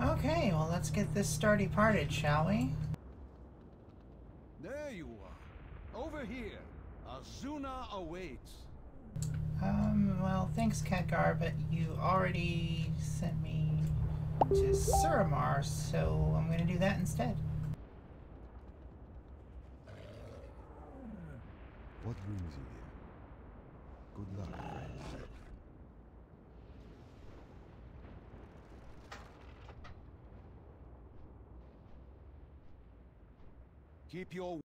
Okay, well, let's get this sturdy parted, shall we? There you are. Over here. Azuna awaits. Well, thanks, Khadgar, but you already sent me to Suramar, so I'm gonna do that instead. What brings you here? Good luck, friend. Keep your...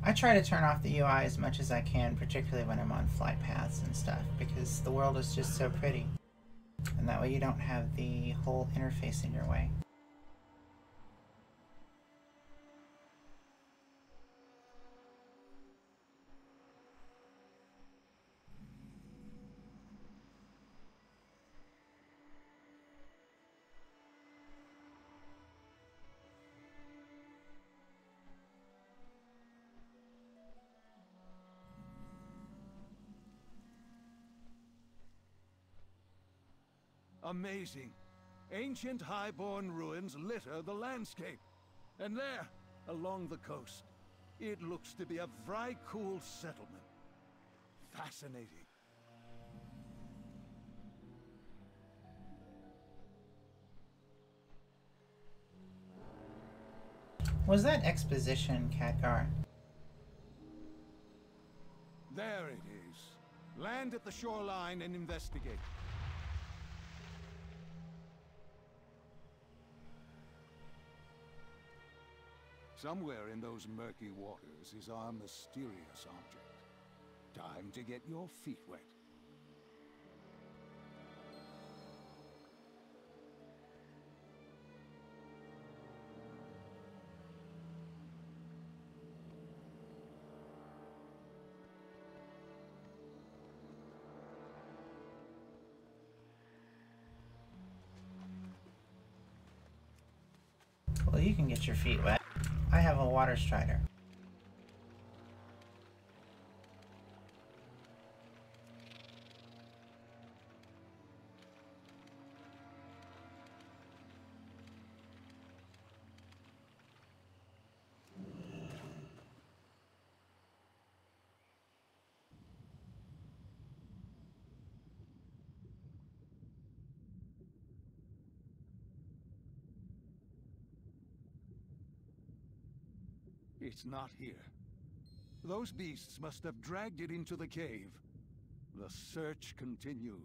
I try to turn off the UI as much as I can, particularly when I'm on flight paths and stuff, because the world is just so pretty. And that way you don't have the whole interface in your way. Amazing. Ancient highborn ruins litter the landscape. And there, along the coast, it looks to be a very cool settlement. Fascinating. Was that exposition, Khadgar? There it is. Land at the shoreline and investigate. Somewhere in those murky waters is our mysterious object. Time to get your feet wet. Well, you can get your feet wet. I have a water strider. It's not here. Those beasts must have dragged it into the cave. The search continues.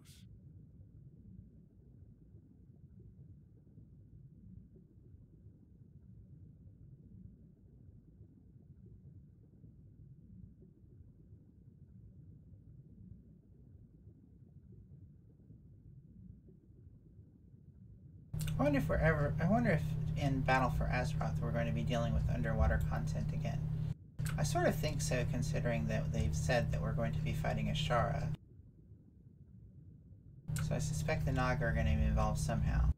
I wonder if in Battle for Azeroth we're going to be dealing with underwater content again. I sort of think so, considering that they've said that we're going to be fighting Ashara. So I suspect the Naga are going to be involved somehow.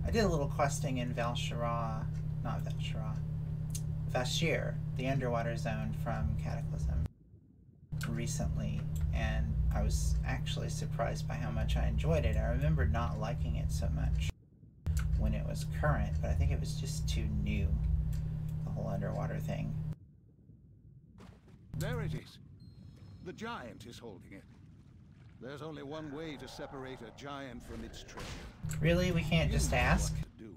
I did a little questing in Valshara, not Valshara, Vashir, the underwater zone from Cataclysm, recently, and I was actually surprised by how much I enjoyed it. I remember not liking it so much when it was current, but I think it was just too new, the whole underwater thing. There it is. The giant is holding it. There's only one way to separate a giant from its treasure. Really? We can't just ask? What to do.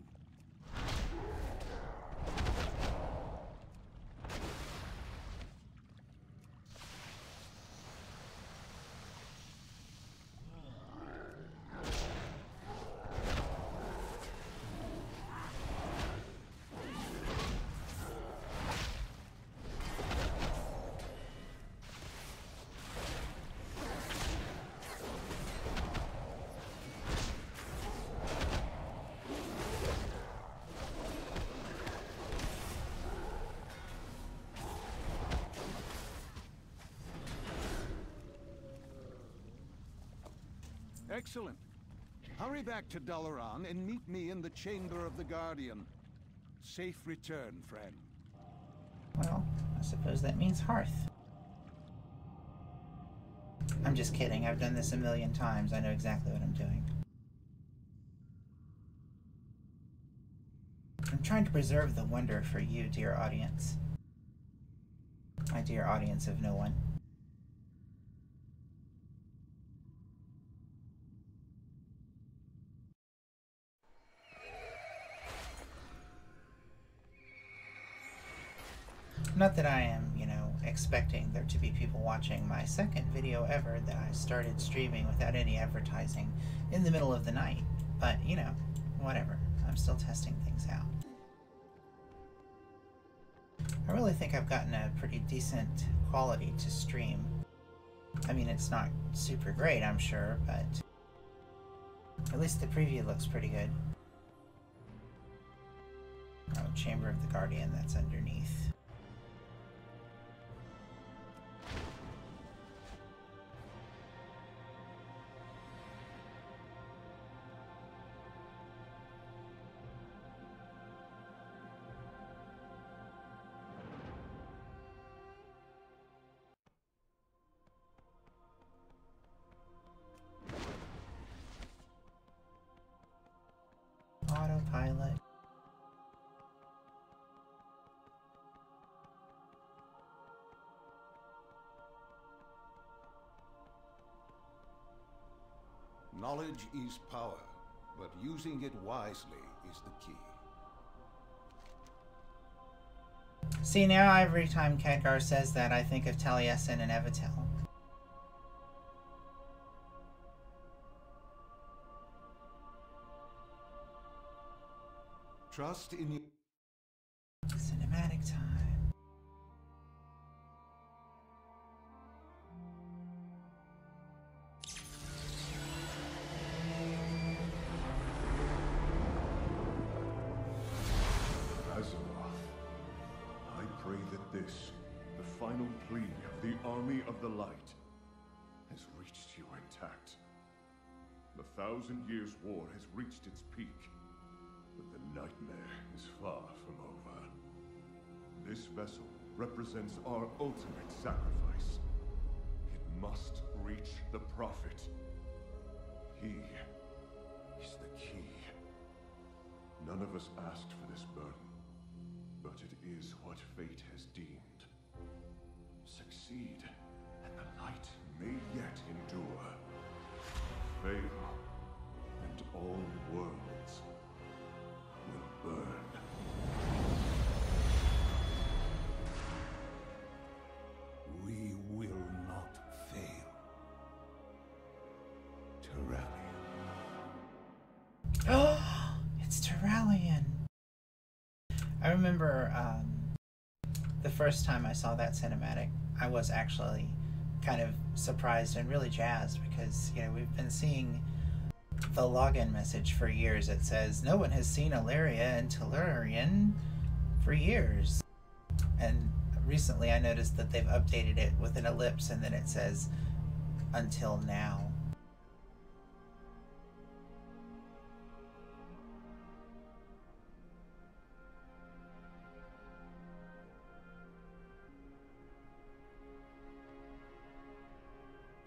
Excellent. Hurry back to Dalaran and meet me in the Chamber of the Guardian. Safe return, friend. Well, I suppose that means Hearth. I'm just kidding. I've done this a million times. I know exactly what I'm doing. I'm trying to preserve the wonder for you, dear audience. My dear audience of no one. Not that I am, expecting there to be people watching my second video ever that I started streaming without any advertising in the middle of the night. But, whatever. I'm still testing things out. I really think I've gotten a pretty decent quality to stream. I mean, it's not super great, I'm sure, but at least the preview looks pretty good. Oh, Chamber of the Guardian, that's underneath. Autopilot. Knowledge is power, but using it wisely is the key. See, now every time Khadgar says that, I think of Taliesin and Evitel. Trust in you. Cinematic time. I pray that this, the final plea of the Army of the Light, has reached you intact. The 1,000 Years' War has reached its peak, but the nightmare is far from over. This vessel represents our ultimate sacrifice. It must reach the Prophet. He is the key. None of us asked for this burden, but it is what fate has deemed. Succeed, and the light may yet endure. Fail, and all worlds will burn. We will not fail. Terralion. Oh, it's Terralion. I remember the first time I saw that cinematic, I was actually kind of surprised and really jazzed because, we've been seeing the login message for years. It says, no one has seen Ilaria and Telurian for years. And recently I noticed that they've updated it with an ellipse and then it says, until now.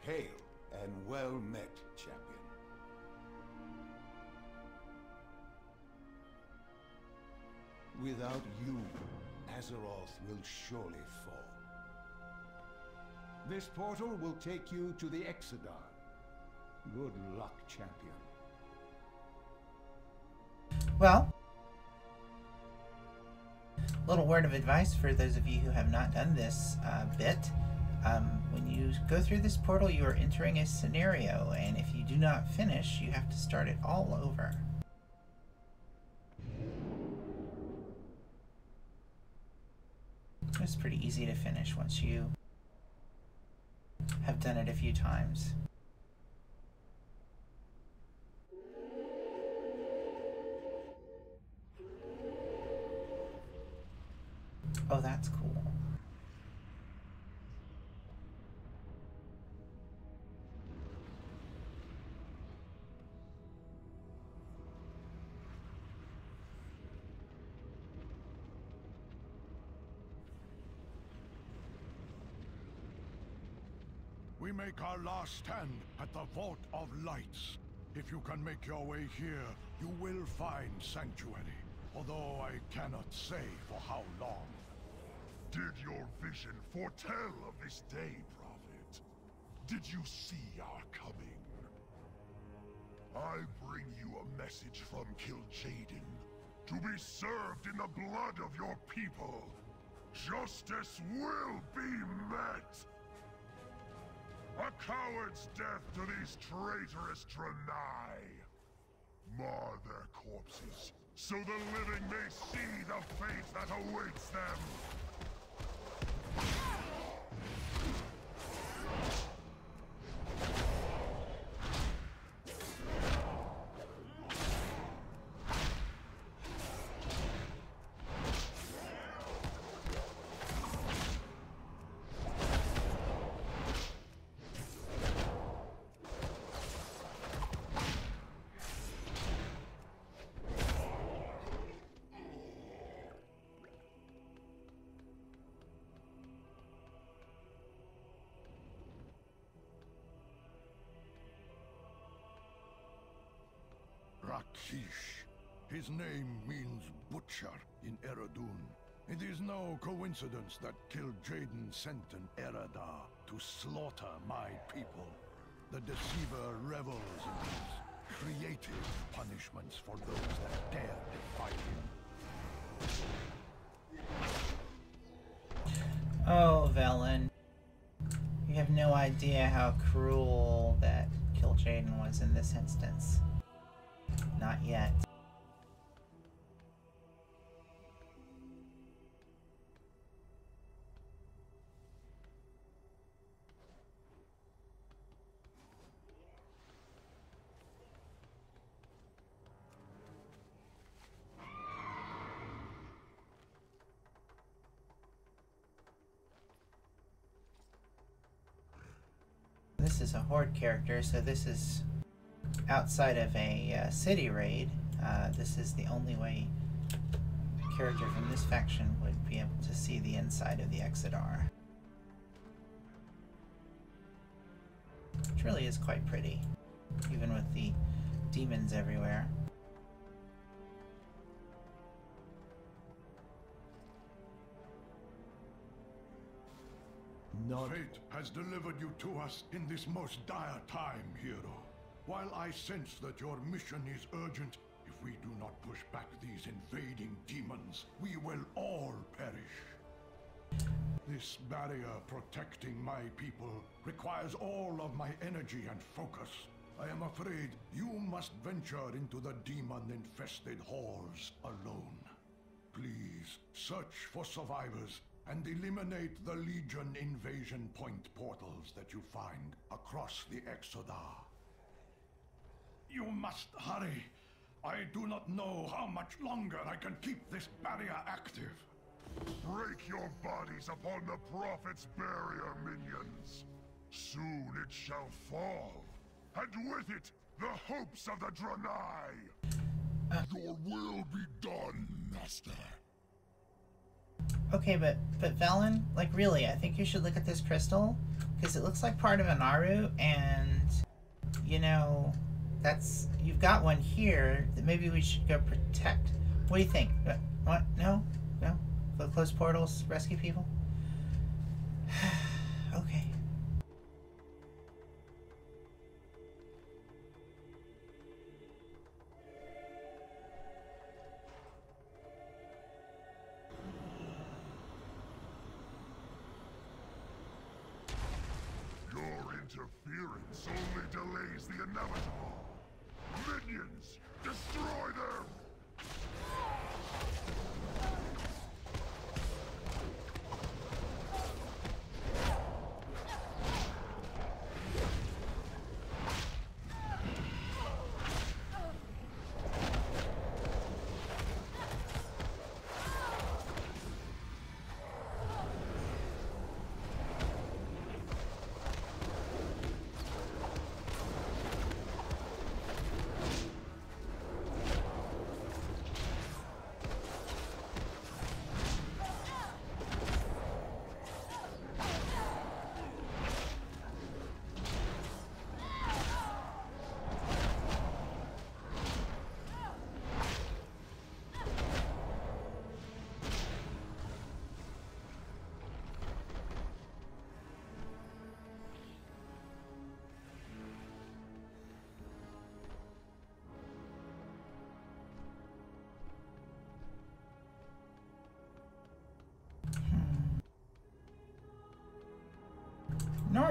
Hail and well met, champion. Without you, Azeroth will surely fall. This portal will take you to the Exodar. Good luck, champion. Well, a little word of advice for those of you who have not done this bit. When you go through this portal, you are entering a scenario, and if you do not finish, you have to start it all over. It's pretty easy to finish once you have done it a few times. Oh, that's cool. We make our last stand at the Vault of Lights. If you can make your way here, you will find sanctuary. Although I cannot say for how long. Did your vision foretell of this day, Prophet? Did you see our coming? I bring you a message from Kelazen, to be served in the blood of your people. Justice will be met! A coward's death to these traitorous Nigh. Mar their corpses, so the living may see the fate that awaits them! Rakish. His name means butcher in Eredun. It is no coincidence that Kelazen sent an Exodar to slaughter my people. The deceiver revels in his creative punishments for those that dare defy him. Oh, Velen. You have no idea how cruel that Kelazen was in this instance. Not yet. This is a Horde character, so this is outside of a city raid. This is the only way a character from this faction would be able to see the inside of the Exodar. Which really is quite pretty, even with the demons everywhere. Fate has delivered you to us in this most dire time, hero. While I sense that your mission is urgent, if we do not push back these invading demons, we will all perish. This barrier protecting my people requires all of my energy and focus. I am afraid you must venture into the demon-infested halls alone. Please, search for survivors and eliminate the Legion invasion point portals that you find across the Exodar. You must hurry. I do not know how much longer I can keep this barrier active. Break your bodies upon the Prophet's barrier, minions. Soon it shall fall, and with it, the hopes of the Draenei. Your will be done, Master. Okay, but Velen, like really, I think you should look at this crystal, because it looks like part of an Aru, and, you know, that's, you've got one here that maybe we should go protect. What do you think? What? No? No? Go close portals, rescue people? Okay. Your interference only delays the inevitable. Minions, destroy them!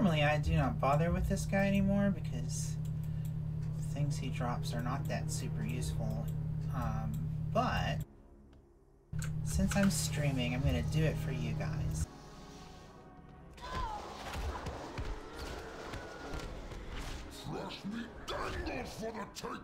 Normally I do not bother with this guy anymore because the things he drops are not that super useful. But since I'm streaming, I'm going to do it for you guys. Flesh me dangled for the taking!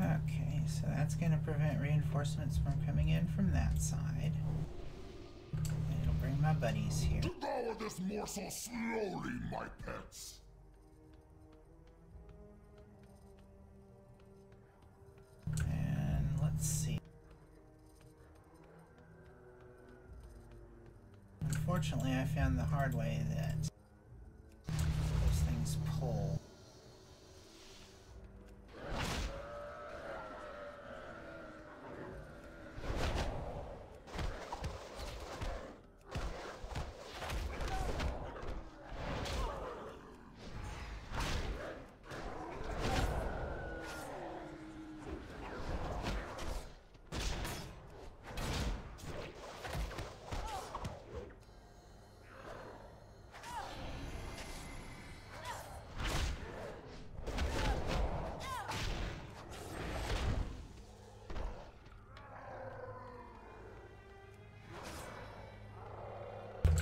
Okay, so that's going to prevent reinforcements from coming in from that side. And it'll bring my buddies here. Devour this morsel slowly, my pets! And let's see. Unfortunately, I found the hard way that those things pull.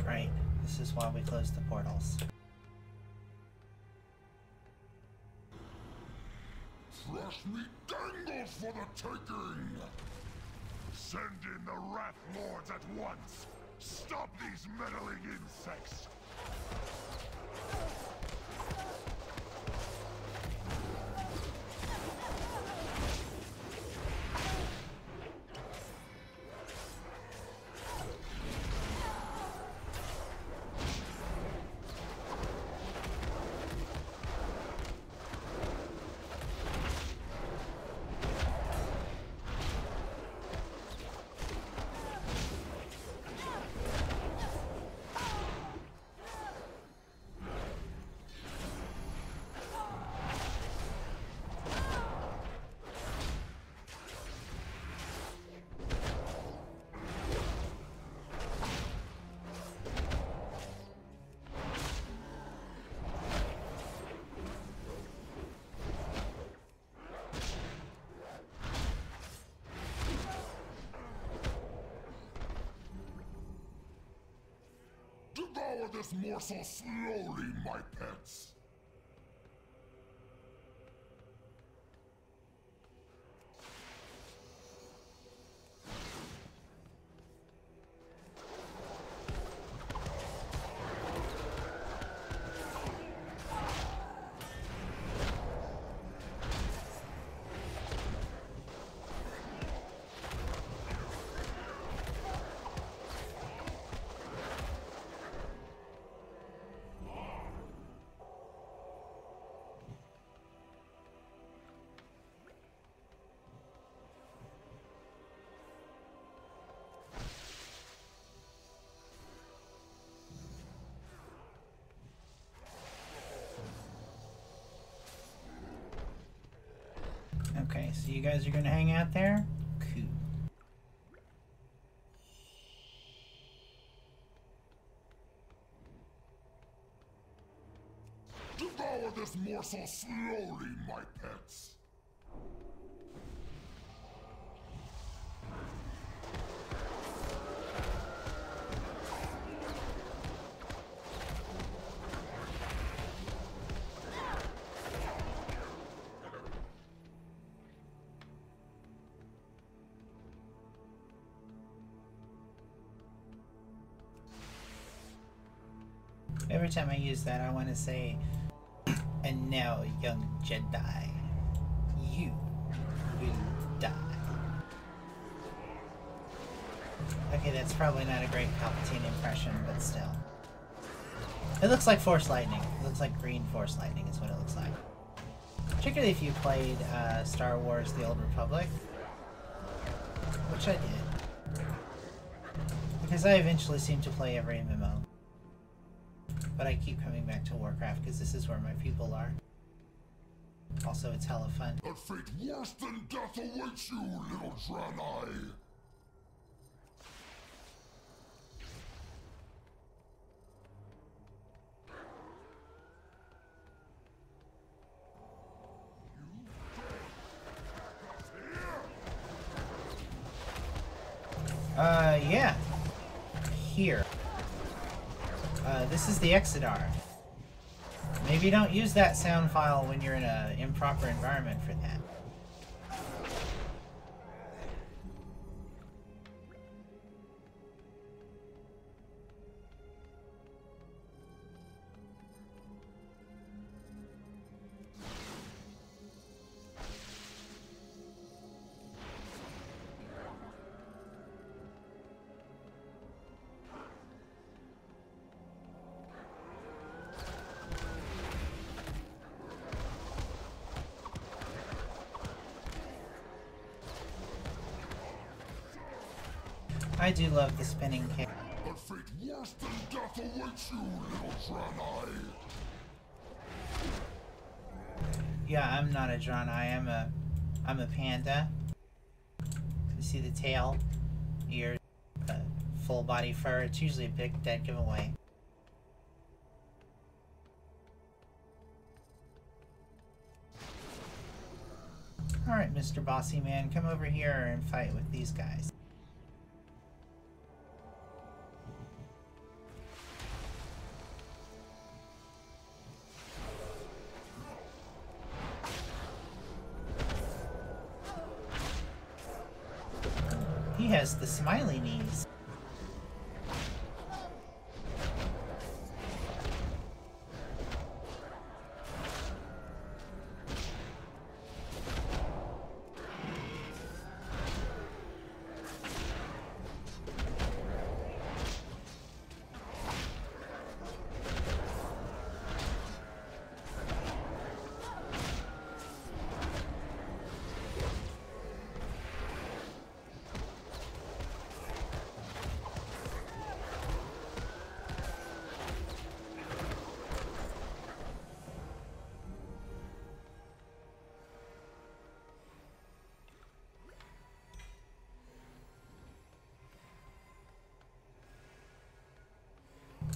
Right, this is why we closed the portals. Flesh me dangled for the taking! Send in the Wrath Lords at once! Stop these meddling insects! Devour this morsel slowly, my pets! Okay, so you guys are gonna hang out there? Cool. Devour this morsel slowly, my pets! Every time I use that, I want to say, and now, young Jedi, you will die. Okay, that's probably not a great Palpatine impression, but still. It looks like Force Lightning. It looks like green Force Lightning is what it looks like. Particularly if you played Star Wars The Old Republic, which I did. Because I eventually seem to play every MMO. But I keep coming back to Warcraft because this is where my people are. Also, it's hella fun. A fate worse than death awaits you, little Draenei! Yeah. Here. This is the Exodar. Maybe don't use that sound file when you're in an improper environment for that. I do love the spinning kick. A fate worse than death awaits you, little Draenei! Yeah, I'm not a Draenei. I'm a panda. You see the tail, ears, full body fur. It's usually a big dead giveaway. Alright, Mr. Bossy Man, come over here and fight with these guys. He has the smiley knees.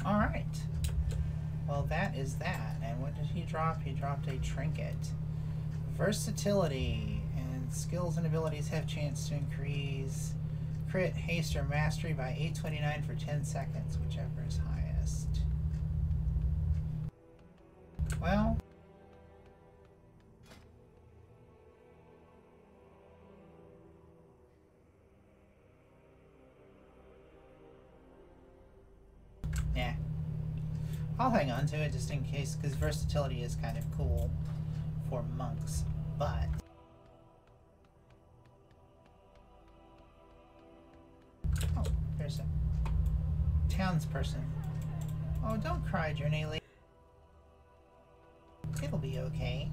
Alright. Well, that is that. And what did he drop? He dropped a trinket. Versatility and skills and abilities have chance to increase crit, haste, or mastery by 829 for 10 seconds, whichever is highest. Well... yeah. I'll hang on to it just in case, because versatility is kind of cool for monks, but... oh, there's a townsperson. Oh, don't cry, Journey. It'll be okay.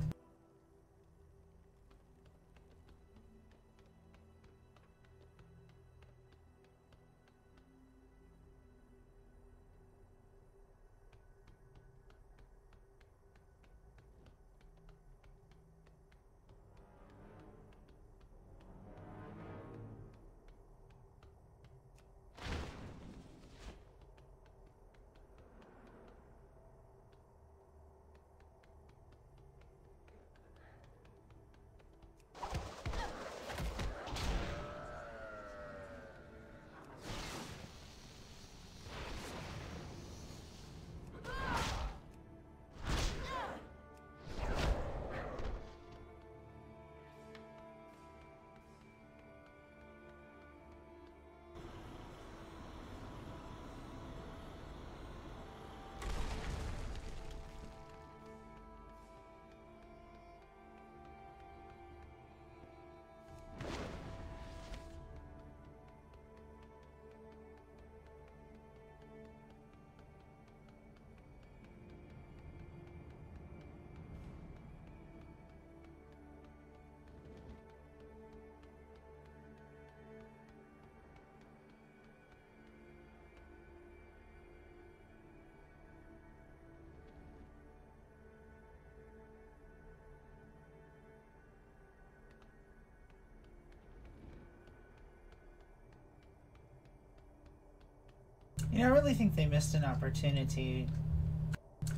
You know, I really think they missed an opportunity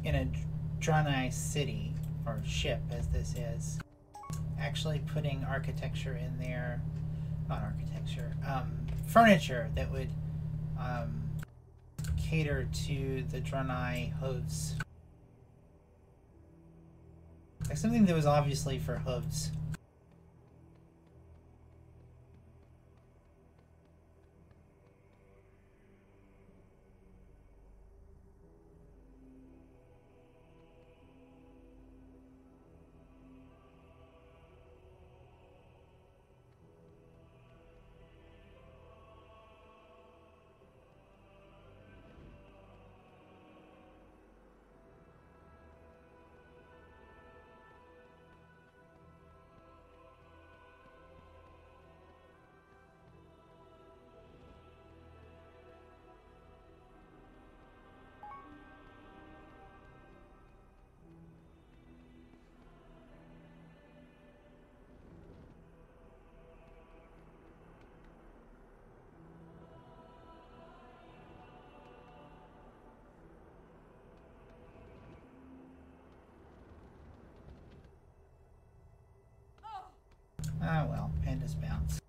in a Draenei city, or ship as this is, actually putting architecture in there, not architecture, furniture that would cater to the Draenei hooves. Like something that was obviously for hooves. Ah well, pandas bounce.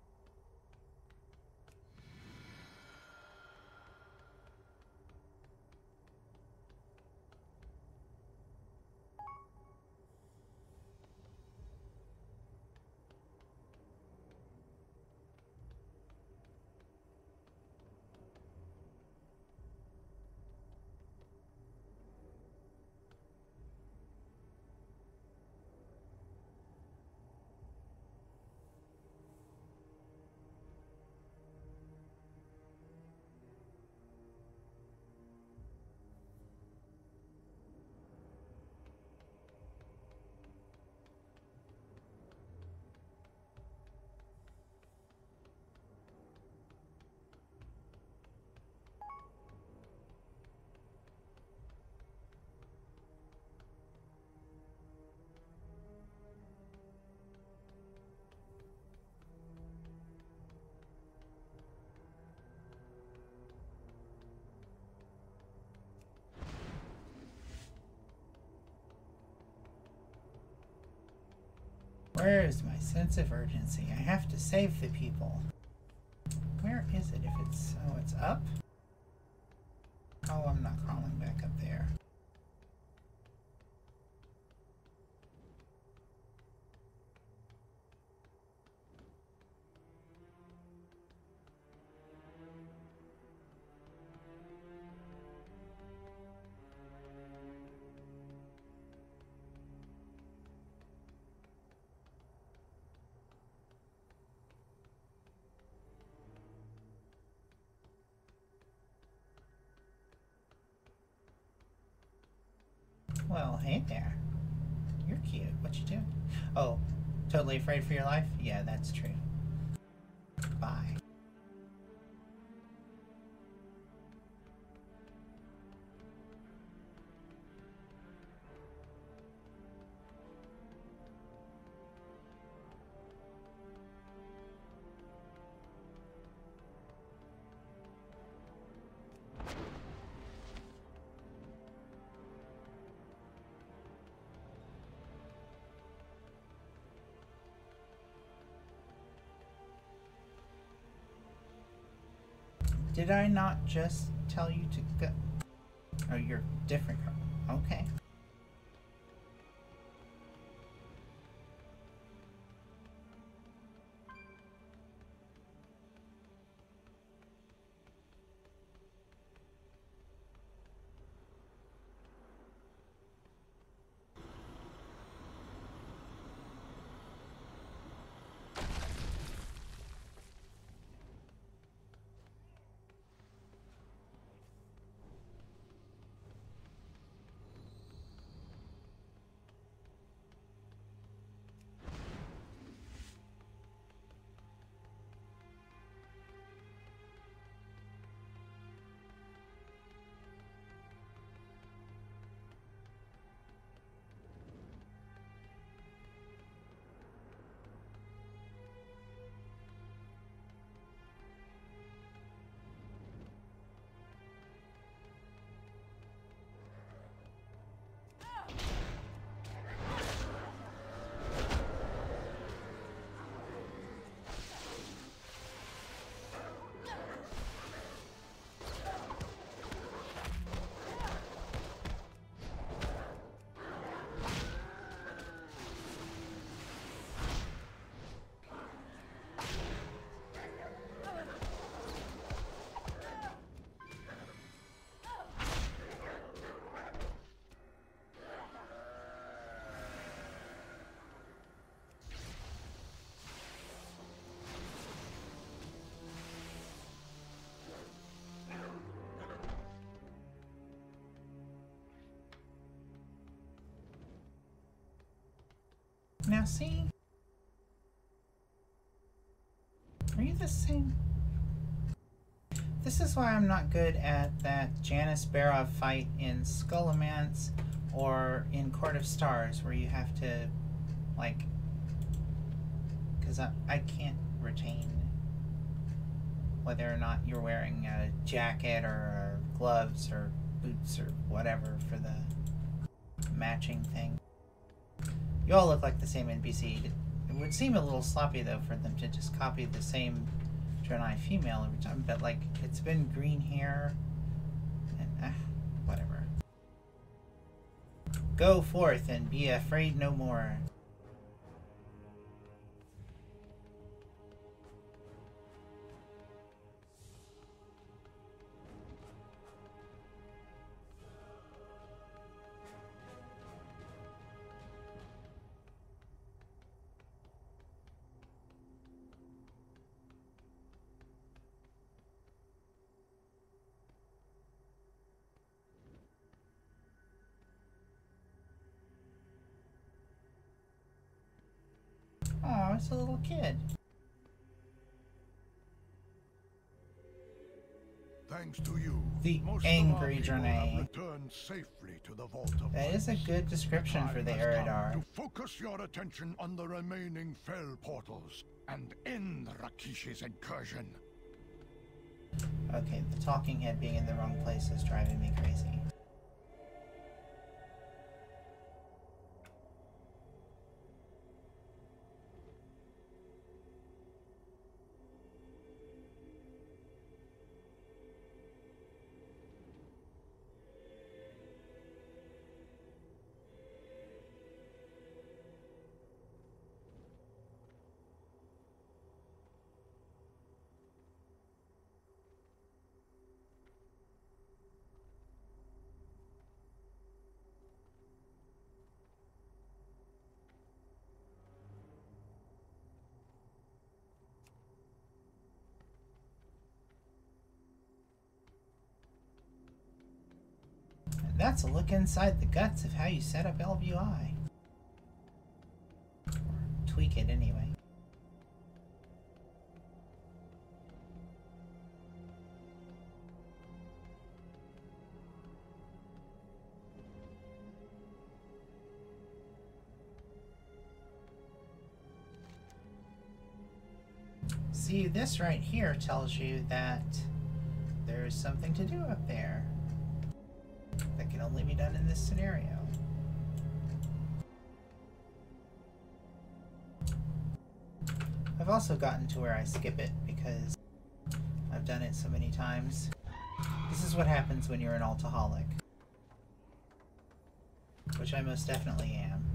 Where is my sense of urgency? I have to save the people. Where is it? If it's... oh, it's up? Oh, I'm not crawling back up there. Well, hey there. You're cute. What you doing? Oh, totally afraid for your life? Yeah, that's true. Bye. Did I not just tell you to go? Oh, you're different. Okay. Yeah, see? Are you the same? This is why I'm not good at that Janice Barov fight in Skullomance or in Court of Stars, where you have to, like... Because I can't retain whether or not you're wearing a jacket or gloves or boots or whatever for the matching thing. You all look like the same NPC. It would seem a little sloppy, though, for them to just copy the same Draenei female every time, but, like, it's been green hair, and, whatever. Go forth and be afraid no more. Oh, it's a little kid. Thanks to you, The most angry of our people Draenei. have returned safely to the Vault of That is a Lights. good description for the Time has come Eridar. to focus your attention on the remaining Fel portals and end Rakish's incursion. Okay, the talking head being in the wrong place is driving me crazy. And that's a look inside the guts of how you set up LVI. Or tweak it anyway. See, this right here tells you that there's something to do up there that can only be done in this scenario. I've also gotten to where I skip it because I've done it so many times. This is what happens when you're an altaholic, which I most definitely am.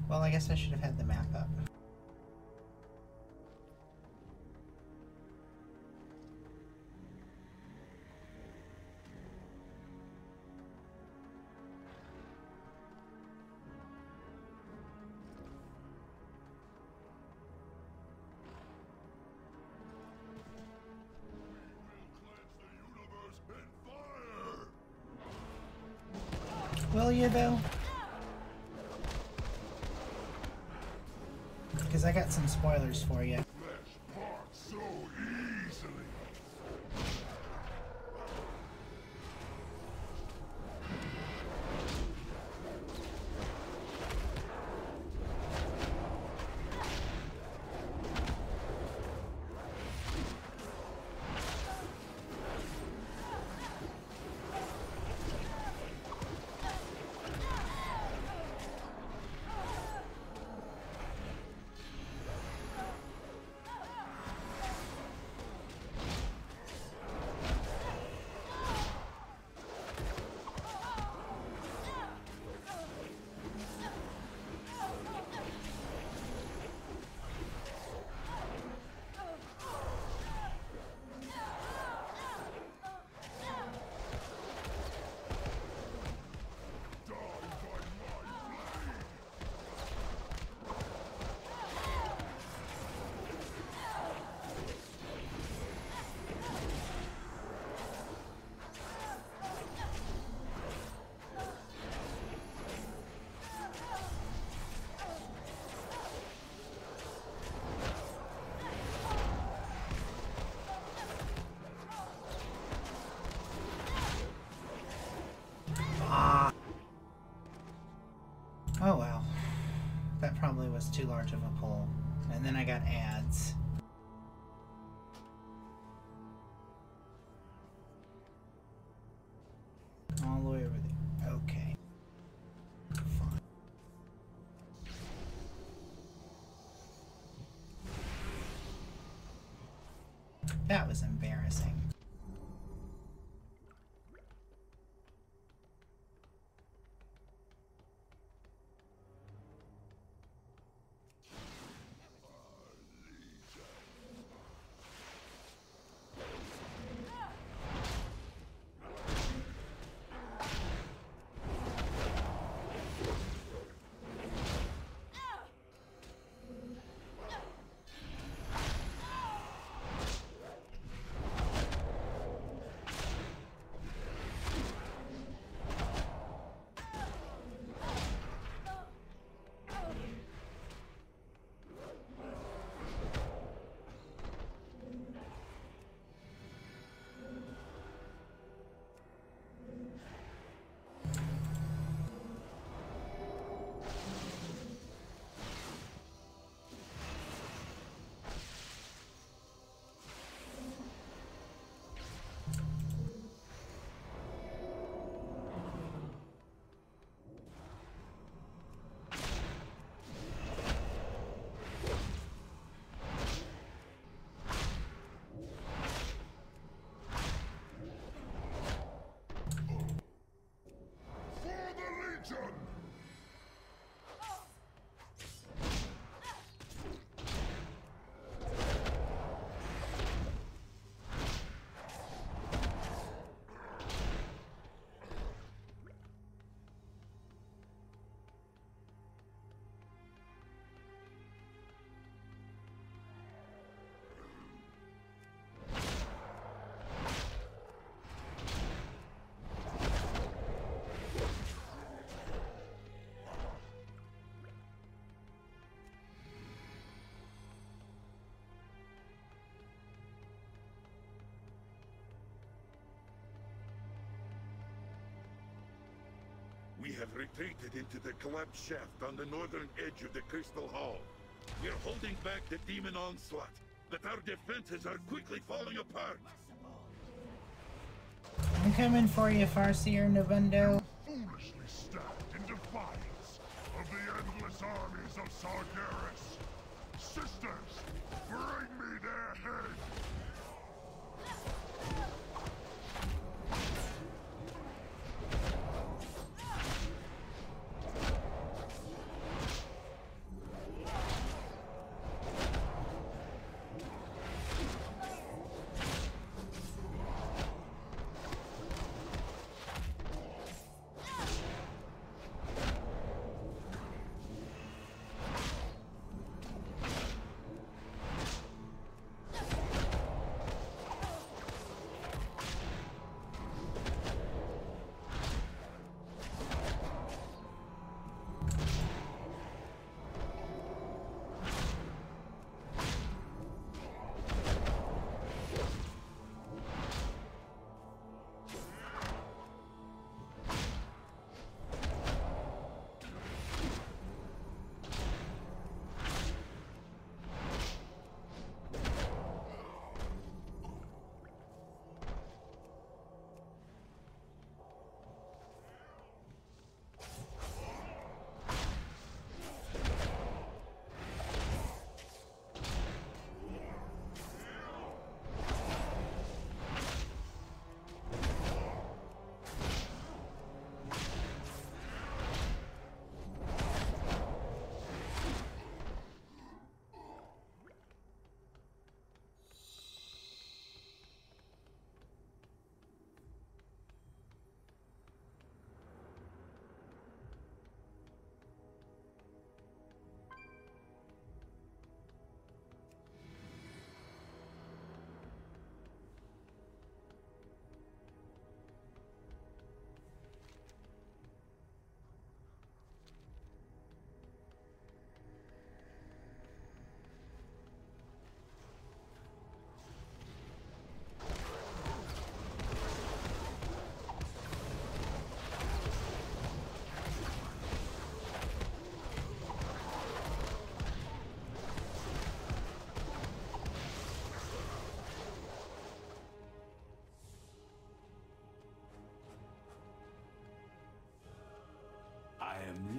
Well, I guess I should have had the map up. Will you, though? Because I got some spoilers for you. So easily. was too large of a pull. And then I got ads. All the way over there. Okay. Fine. That was embarrassing. We have retreated into the collapsed shaft on the northern edge of the Crystal Hall. We are holding back the demon onslaught, but our defenses are quickly falling apart. I'm coming for you, Farseer Nobundo. Foolishly stand in defiance of the endless armies of Sargeras. Sisters, bring me their head!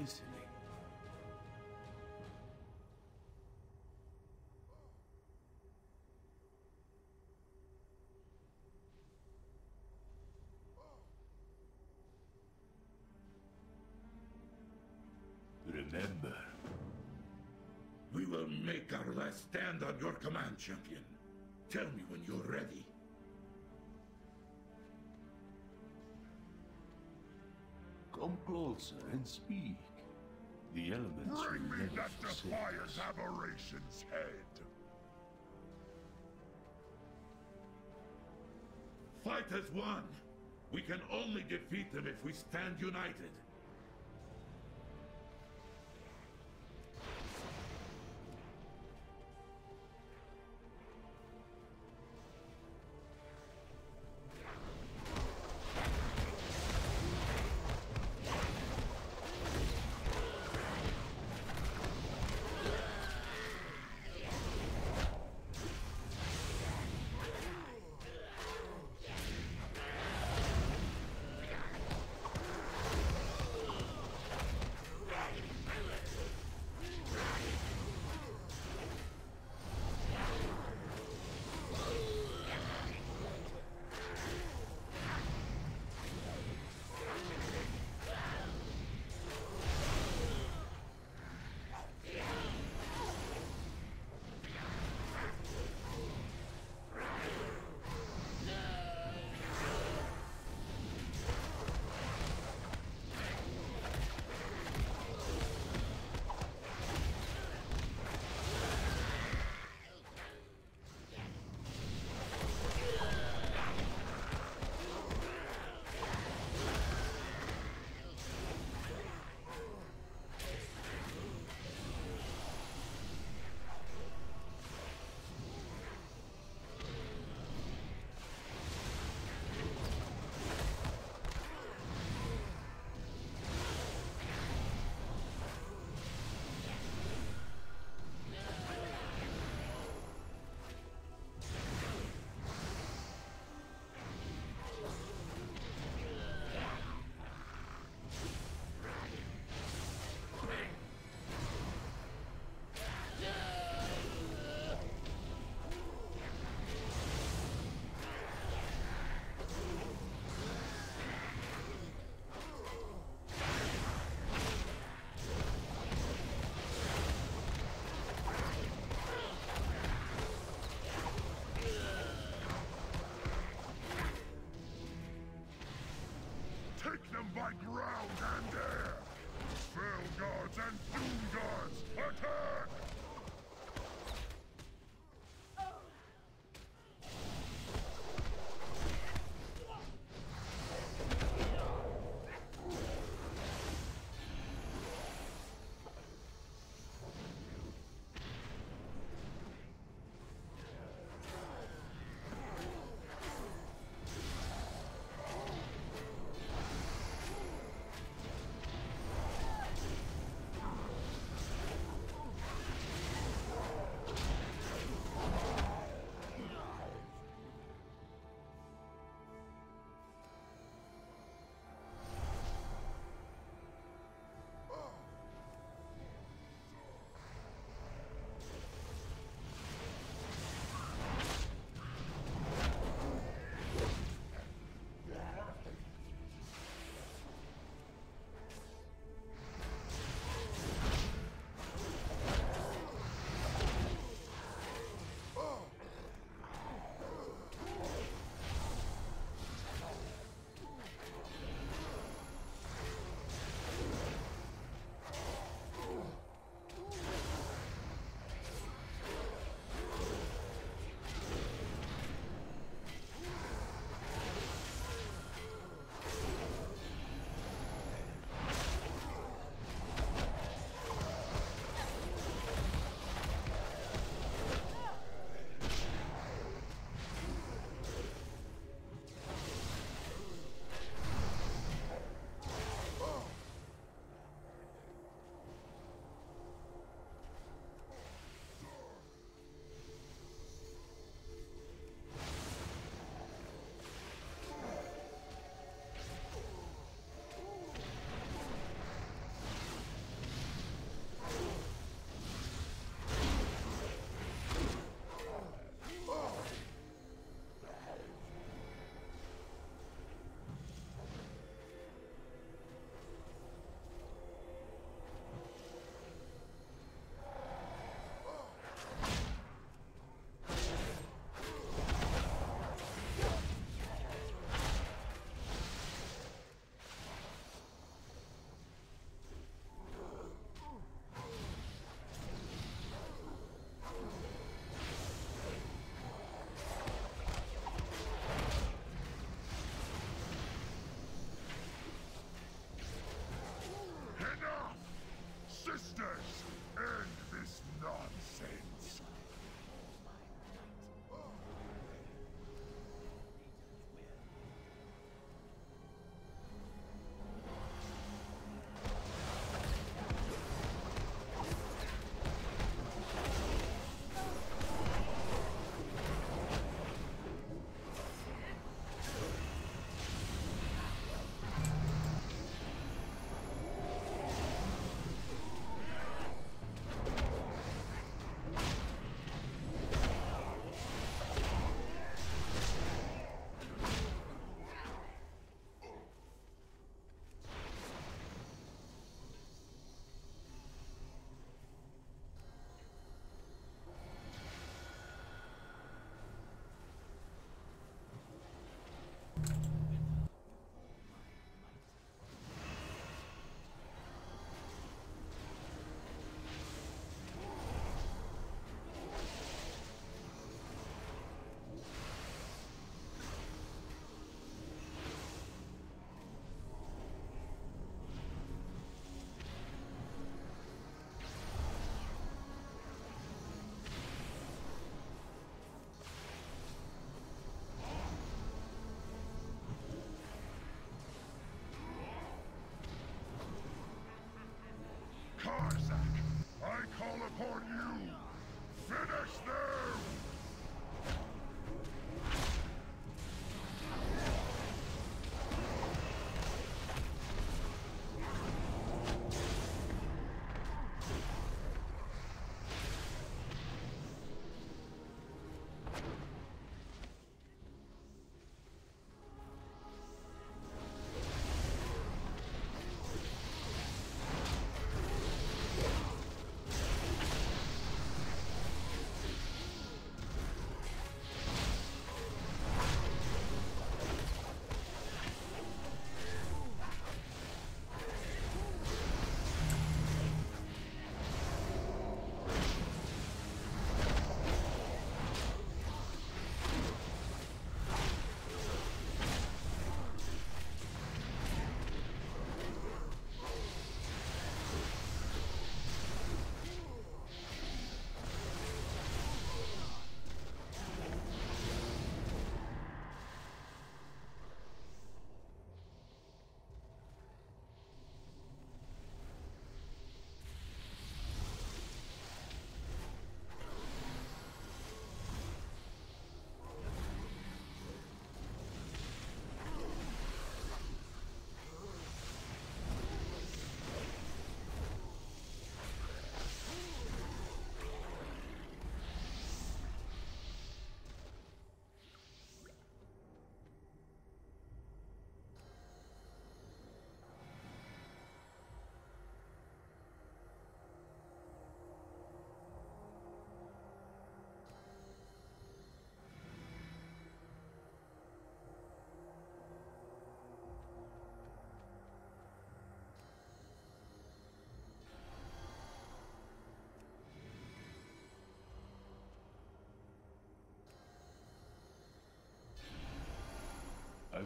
listening. Remember, We will make our last stand on your command, champion. Tell me when you're ready. come closer and speak. The elements Bring will me never that forsake defies us. aberration's head. Fight as one. We can only defeat them if we stand united. Take them by ground and air! Spell guards and doom guards, attack!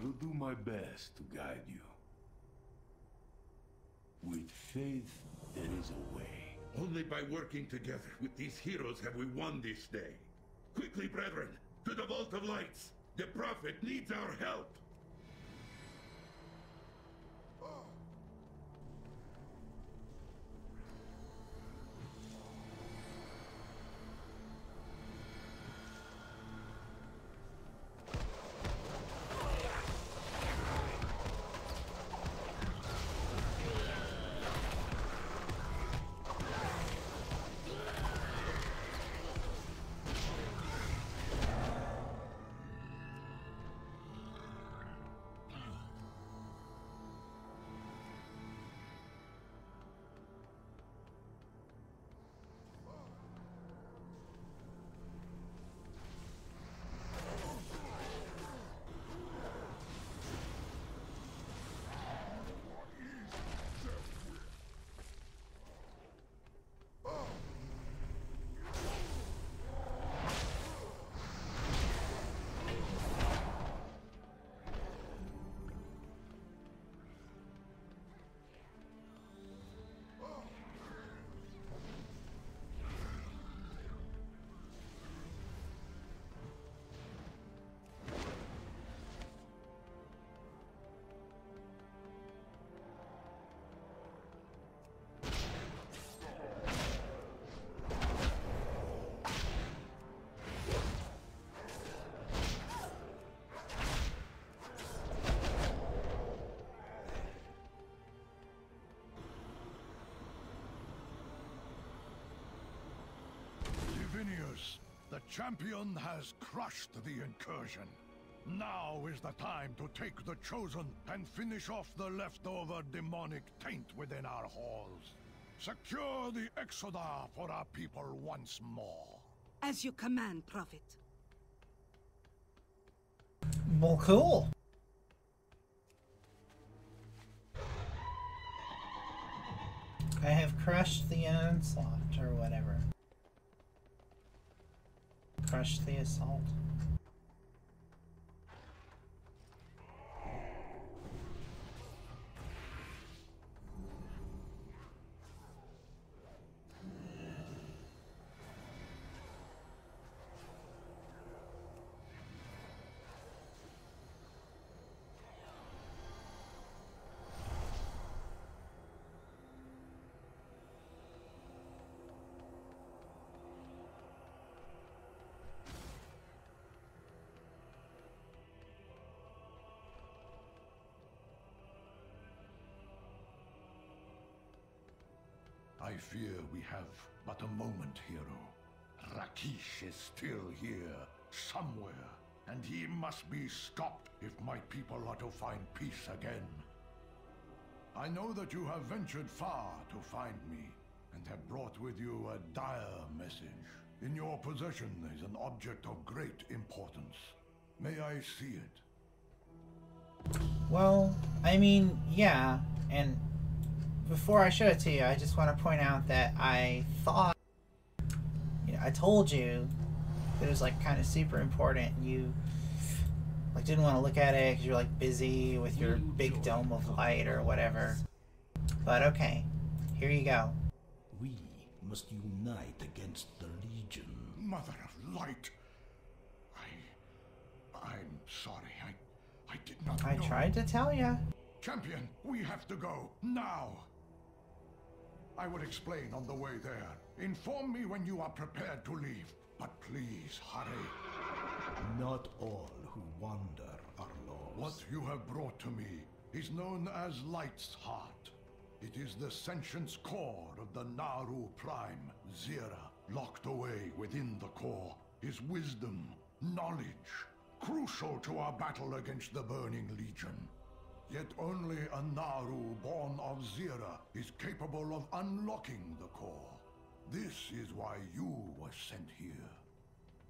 will do my best to guide you. With faith, there is a way. Only by working together with these heroes have we won this day. Quickly, brethren, to the Vault of Lights! The Prophet needs our help! The champion has crushed the incursion. Now is the time to take the Chosen and finish off the leftover demonic taint within our halls. Secure the Exodar for our people once more. As you command, Prophet. Well, cool. I have crushed the onslaught, or whatever. Crushed the assault. I fear we have but a moment, hero. Rakish is still here, somewhere, and he must be stopped if my people are to find peace again. I know that you have ventured far to find me, and have brought with you a dire message. In your possession is an object of great importance. May I see it? Well, I mean, yeah, and before I show it to you, I just want to point out that I thought, you know, I told you that it was like kind of super important, and you like didn't want to look at it because you're like busy with your big dome of light or whatever. But okay, here you go. We must unite against the Legion. Mother of Light! I'm sorry. I did not know. I tried to tell you. Champion, we have to go, now! I will explain on the way there. Inform me when you are prepared to leave, but please hurry. Not all who wander are lost. What you have brought to me is known as Light's Heart. It is the sentience core of the Naru Prime, Zira. Locked away within the core is wisdom, knowledge, crucial to our battle against the Burning Legion. Yet only a Naru born of Zira is capable of unlocking the core. This is why you were sent here.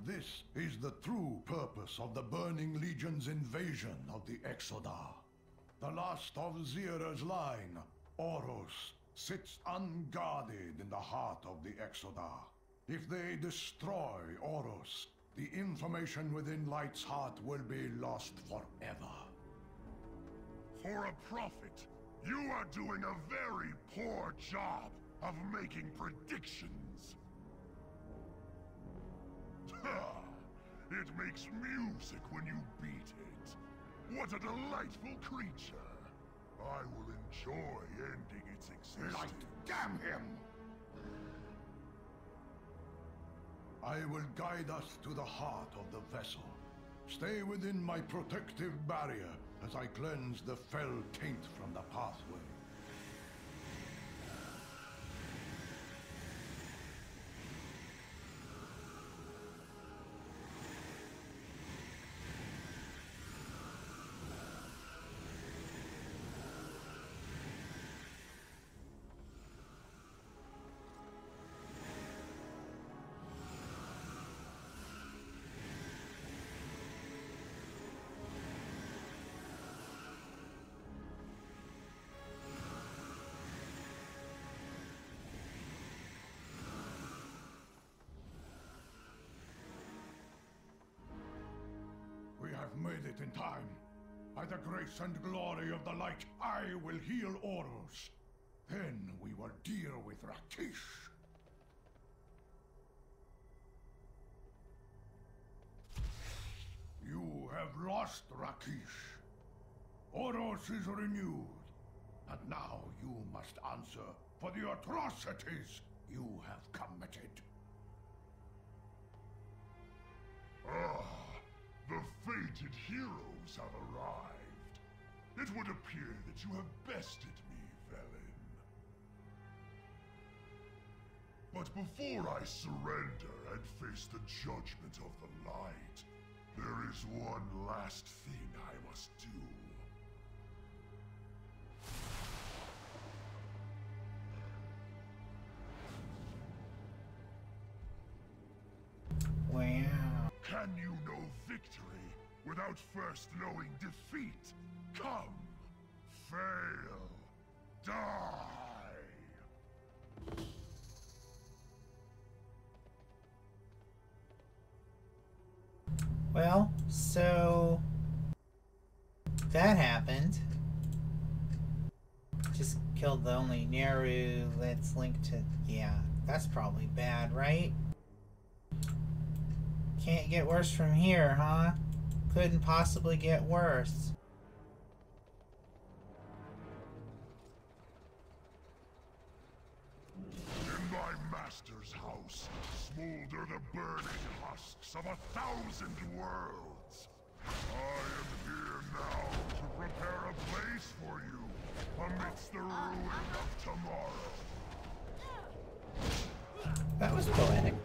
This is the true purpose of the Burning Legion's invasion of the Exodar. The last of Zira's line, Oros, sits unguarded in the heart of the Exodar. If they destroy Oros, the information within Light's heart will be lost forever. For a prophet, you are doing a very poor job of making predictions. It makes music when you beat it. What a delightful creature. I will enjoy ending its existence. Light, damn him! I will guide us to the heart of the vessel. Stay within my protective barrier as I cleanse the fell taint from the pathway. We have made it in time. By the grace and glory of the light, I will heal Oros. Then we will deal with Rakish. You have lost Rakish. Oros is renewed. And now you must answer for the atrocities you have committed. The fated heroes have arrived. It would appear that you have bested me, Velen. But before I surrender and face the judgment of the light, there is one last thing I must do. Wow. Can you know victory without first knowing defeat? Come, fail, die! Well, so that happened. Just killed the only Neru that's linked to... Yeah, that's probably bad, right? Can't get worse from here, huh? Couldn't possibly get worse. In my master's house, smolder the burning husks of 1,000 worlds. I am here now to prepare a place for you amidst the ruin of tomorrow. That was poetic.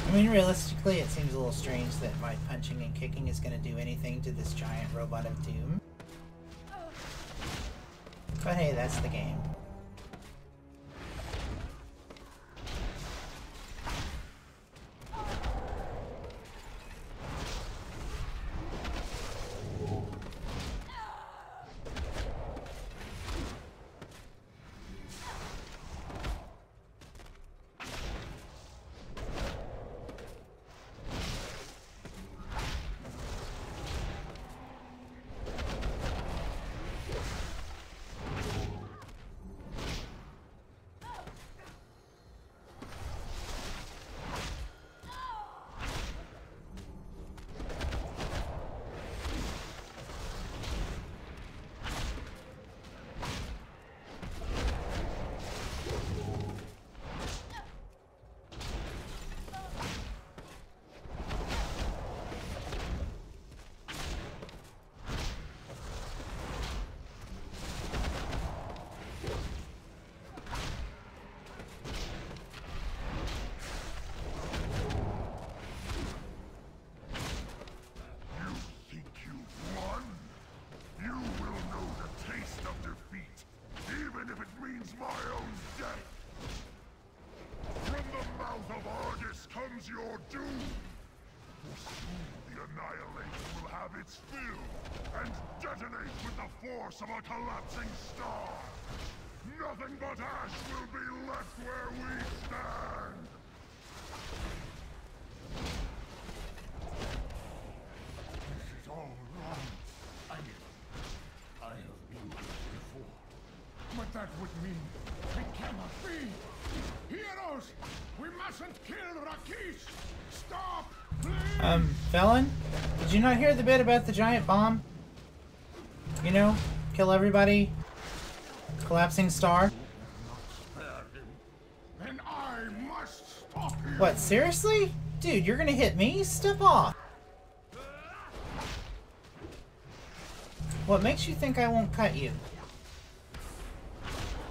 I mean, realistically, it seems a little strange that my punching and kicking is going to do anything to this giant robot of doom. But hey, that's the game. brings my own death. From the mouth of Argus comes your doom. For soon the Annihilation will have its fill and detonate with the force of a collapsing star. Nothing but ash will be left where we stand. This is all wrong. I have been here before. But that would mean it cannot be. Heroes, we mustn't kill Rakish. Stop, please. Felon? Did you not hear the bit about the giant bomb? You know, kill everybody. Collapsing star. Then I must stop you. What, seriously? Dude, you're gonna hit me? Step off. What makes you think I won't cut you?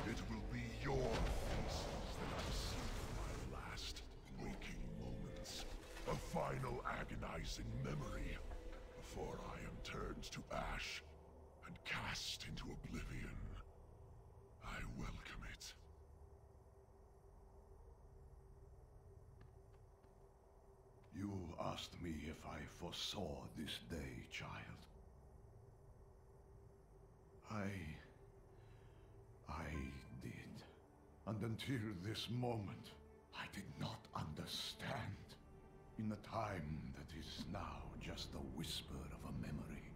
It will be your faces that I see in my last waking moments. A final agonizing memory before I am turned to ash and cast into oblivion. I welcome it. You asked me if I foresaw this day, child. I did. And until this moment, I did not understand. In the time that is now just a whisper of a memory,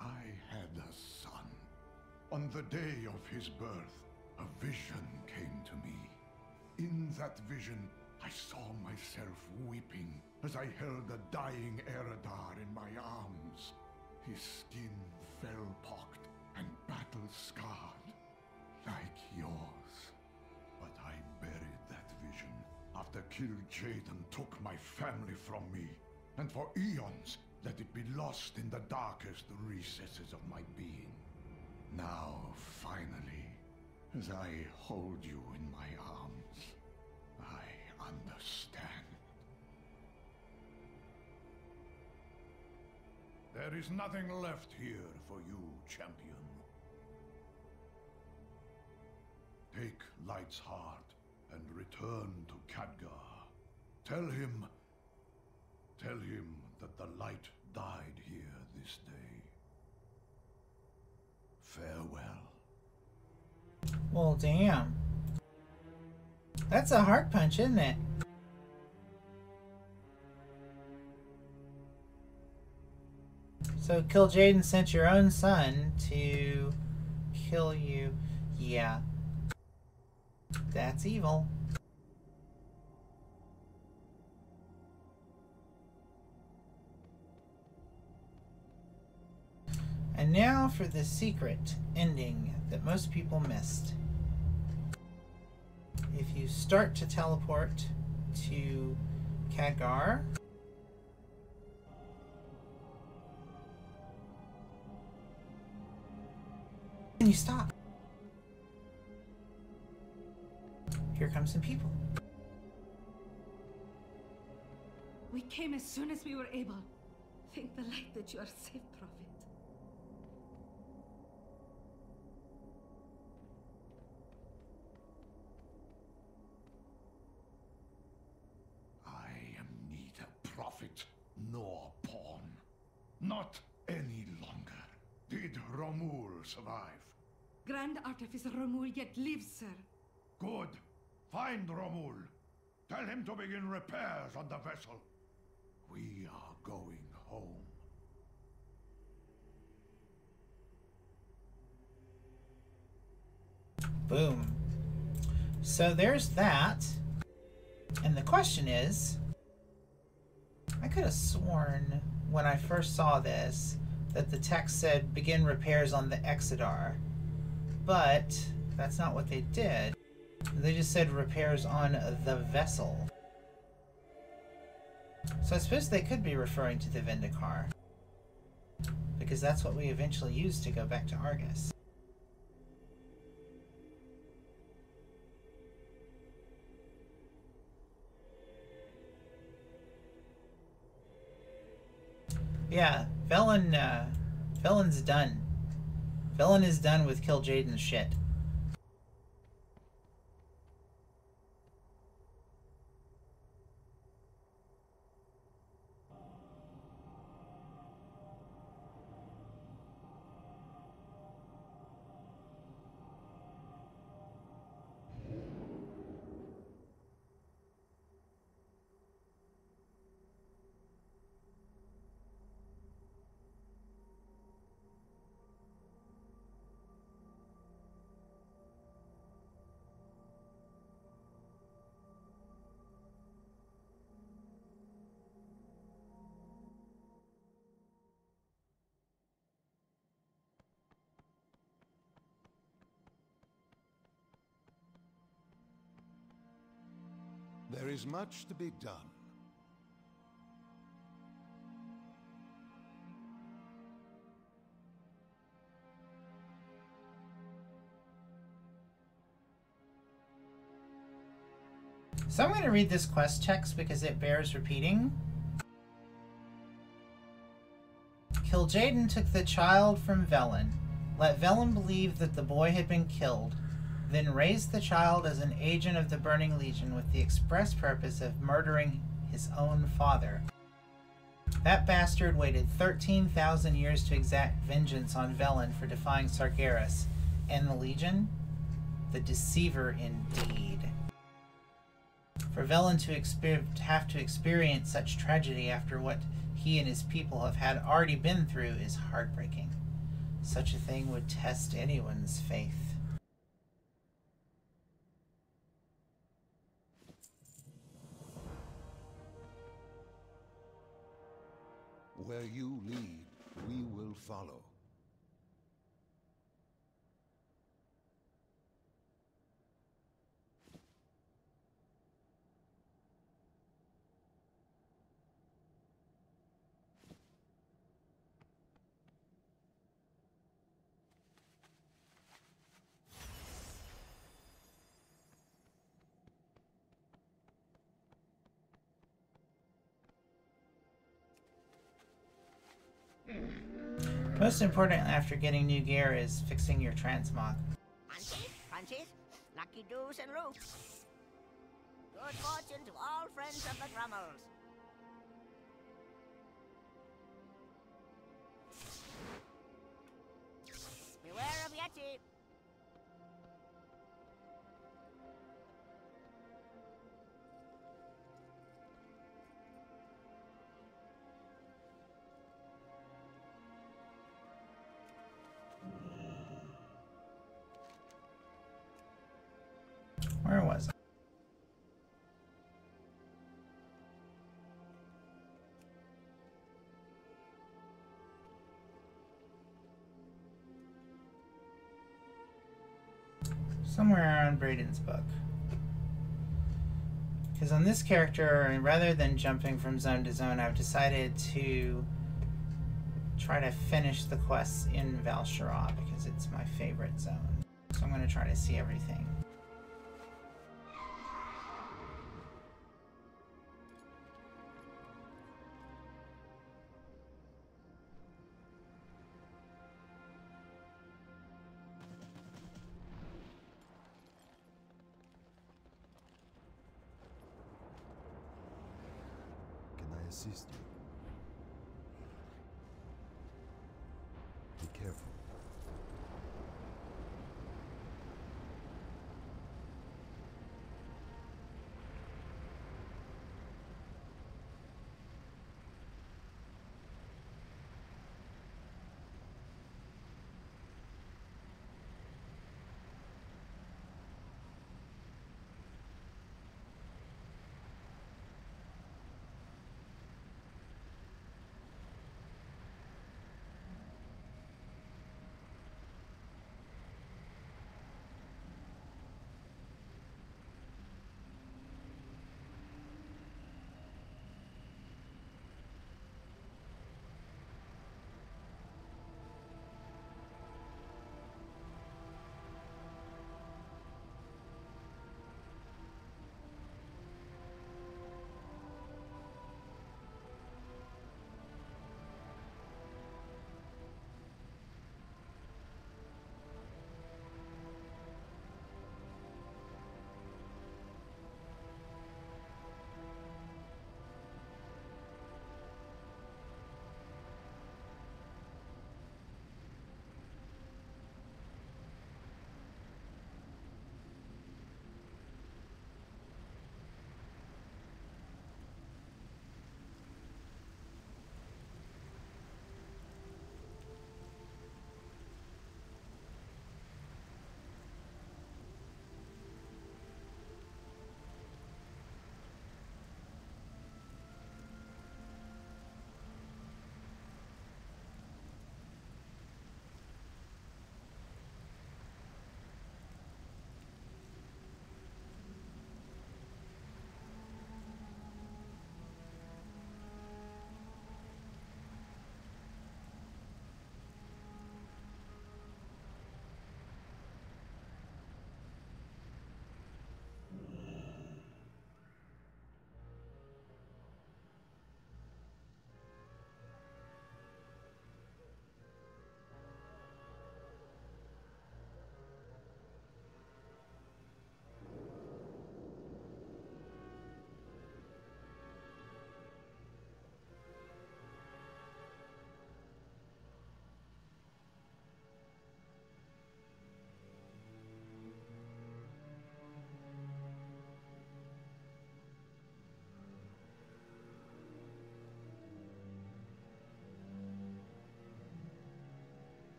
I had a son. On the day of his birth, a vision came to me. In that vision, I saw myself weeping as I held a dying Exodar in my arms. His skin fell-pocked and battle-scarred, like yours. But I buried that vision after Kelazen took my family from me, and for eons let it be lost in the darkest recesses of my being. Now, finally, as I hold you in my arms, I understand. There is nothing left here for you, champion. Take Light's heart and return to Khadgar. Tell him that the Light died here this day. Farewell. Well, damn. That's a hard punch, isn't it? So Kelazen sent your own son to kill you. Yeah. That's evil. And now for the secret ending that most people missed. If you start to teleport to Khadgar, and you stop. Here come some people. We came as soon as we were able. Thank the light that you are safe, Prophet. I am neither prophet nor pawn. Not any longer. Did Romul survive? Grand Artificer Romul yet lives, sir. Good. Find Romul. Tell him to begin repairs on the vessel. We are going home. Boom. So there's that. And the question is, I could have sworn when I first saw this that the text said begin repairs on the Exodar. But that's not what they did. They just said repairs on the vessel. So I suppose they could be referring to the Vindicar, because that's what we eventually used to go back to Argus. Yeah, Felon's done. Felon is done with Kelazen's shit. There is much to be done. So I'm going to read this quest text because it bears repeating. Kil'jaeden took the child from Velen. Let Velen believe that the boy had been killed, then raised the child as an agent of the Burning Legion with the express purpose of murdering his own father. That bastard waited 13,000 years to exact vengeance on Velen for defying Sargeras and the Legion. The deceiver indeed. For Velen to have to experience such tragedy after what he and his people have had already been through is heartbreaking. Such a thing would test anyone's faith. Where you lead, we will follow. Most important after getting new gear is fixing your transmog. Punches, lucky do's and roots. Good fortune to all friends of the Grummels. Beware of Yeti. Where was I? Somewhere around Brayden's book. Because on this character, rather than jumping from zone to zone, I've decided to try to finish the quests in Val'sharah because it's my favorite zone. So I'm going to try to see everything. Assist you. Be careful.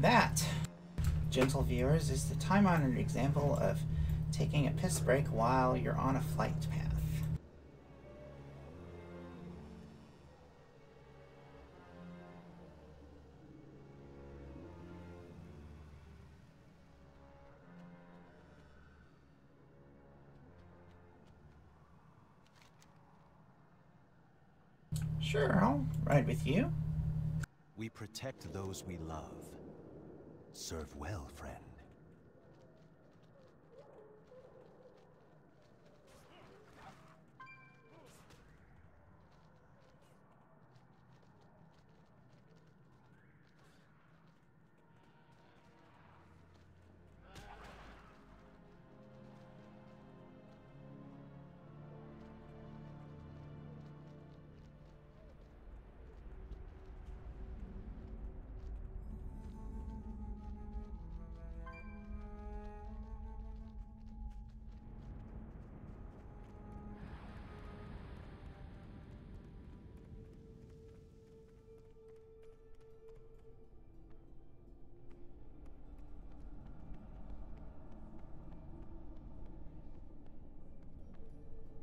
And that, gentle viewers, is the time-honored example of taking a piss break while you're on a flight path. Sure, I'll ride with you. We protect those we love. Serve well, friend.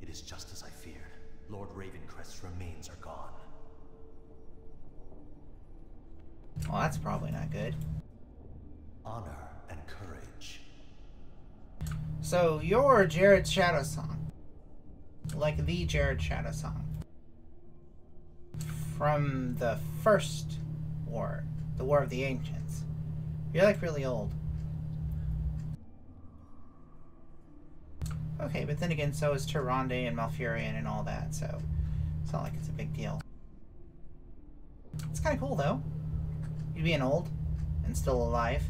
It is just as I feared. Lord Ravencrest's remains are gone. Well, that's probably not good. Honor and courage. So, you're Jared Shadowsong. Like the Jared Shadowsong. From the first war. The War of the Ancients. You're like really old. Okay, but then again, so is Tyrande and Malfurion and all that, so it's not like it's a big deal. It's kind of cool, though. You being old and still alive.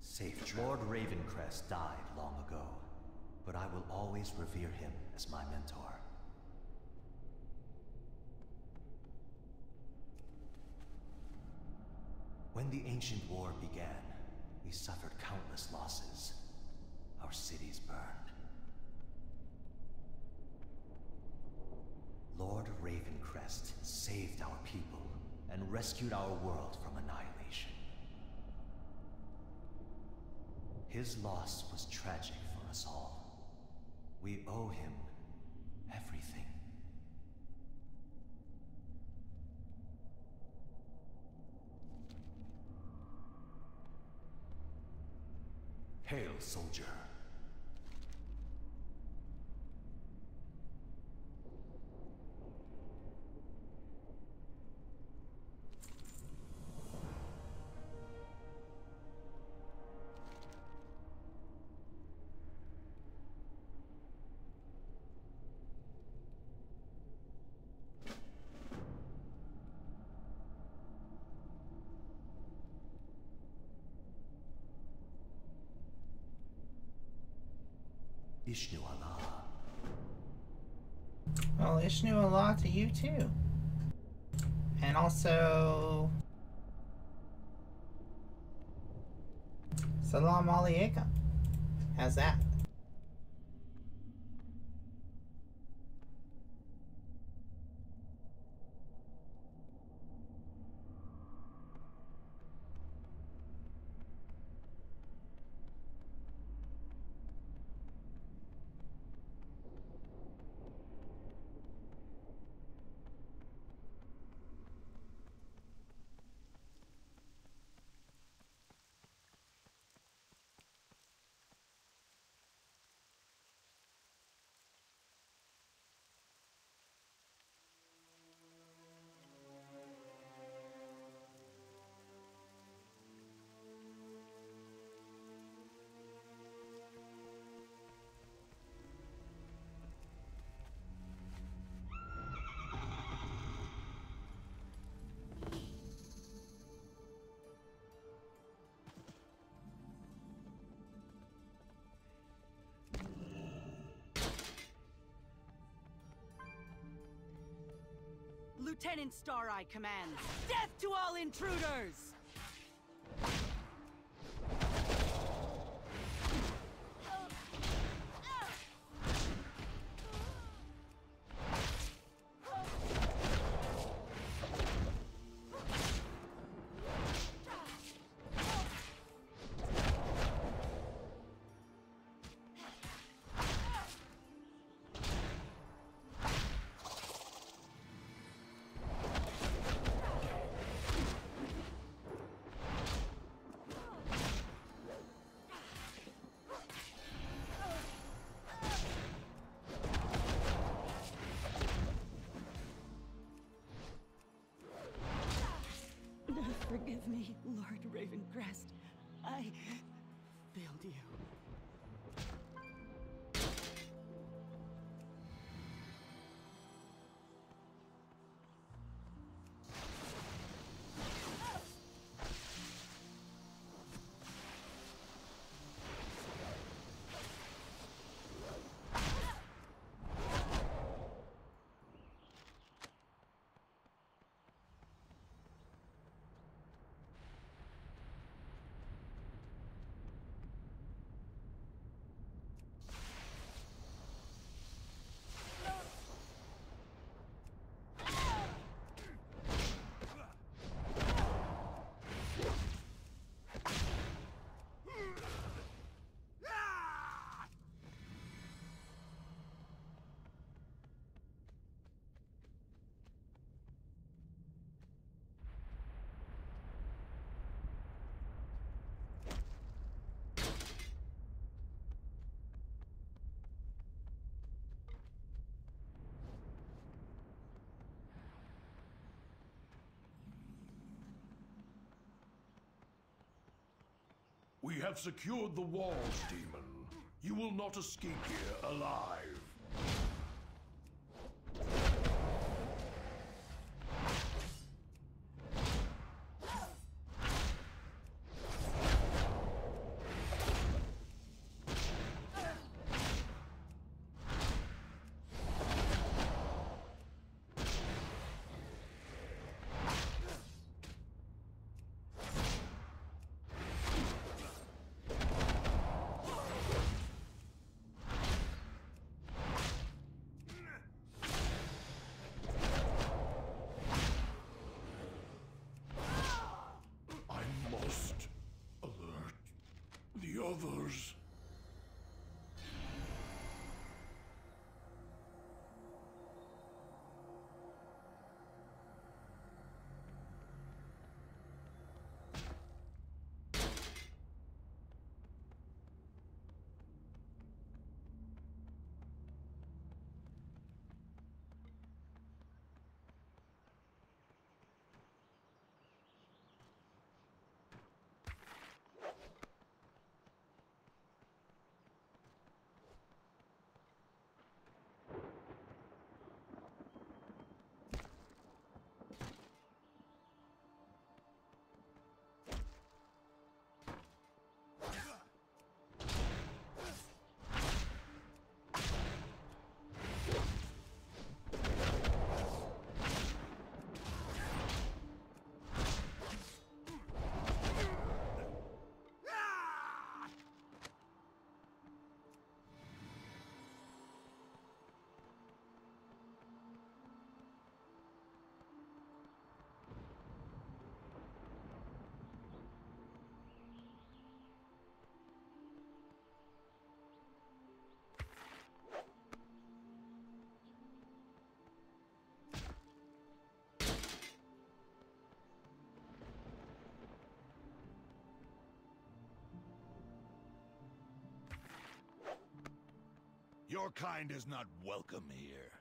Safe. Lord Ravencrest died long ago, but I will always revere him as my mentor. When the Ancient War began, we suffered countless losses. Our cities burned. Lord Ravencrest saved our people and rescued our world from annihilation. His loss was tragic for us all. We owe him everything. Hail, soldier. Ishnu Allah. Well, Ishnu Allah to you too. And also... Salam alaikum. How's that? Lieutenant Stareye commands. Death to all intruders! Forgive me, Lord Ravencrest. I failed you. We have secured the walls, demon. You will not escape here alive. Others. Your kind is not welcome here.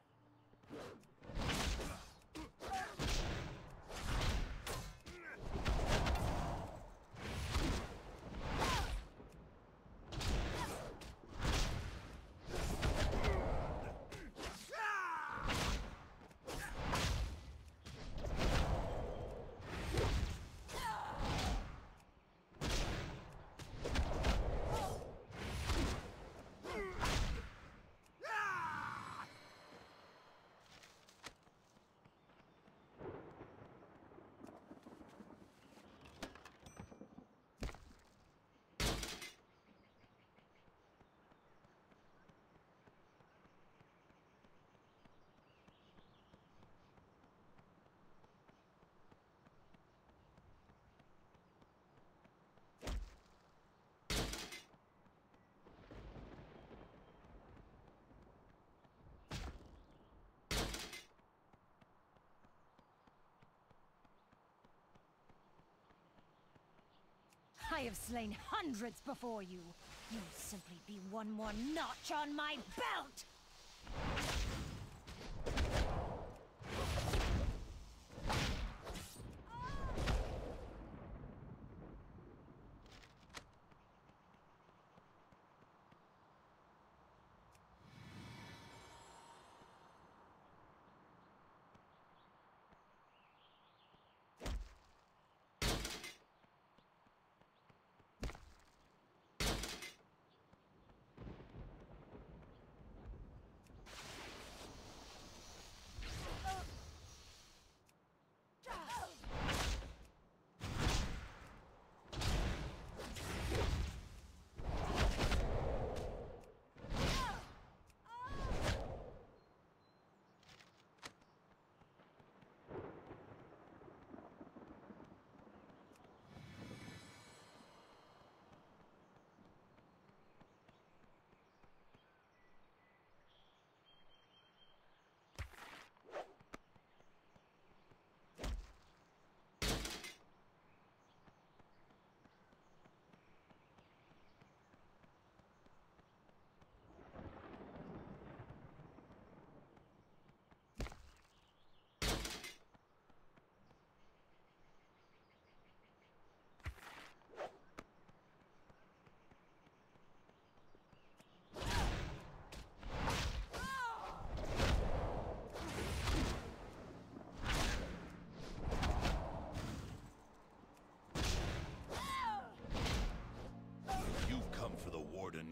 I have slain hundreds before you. You'll simply be one more notch on my belt!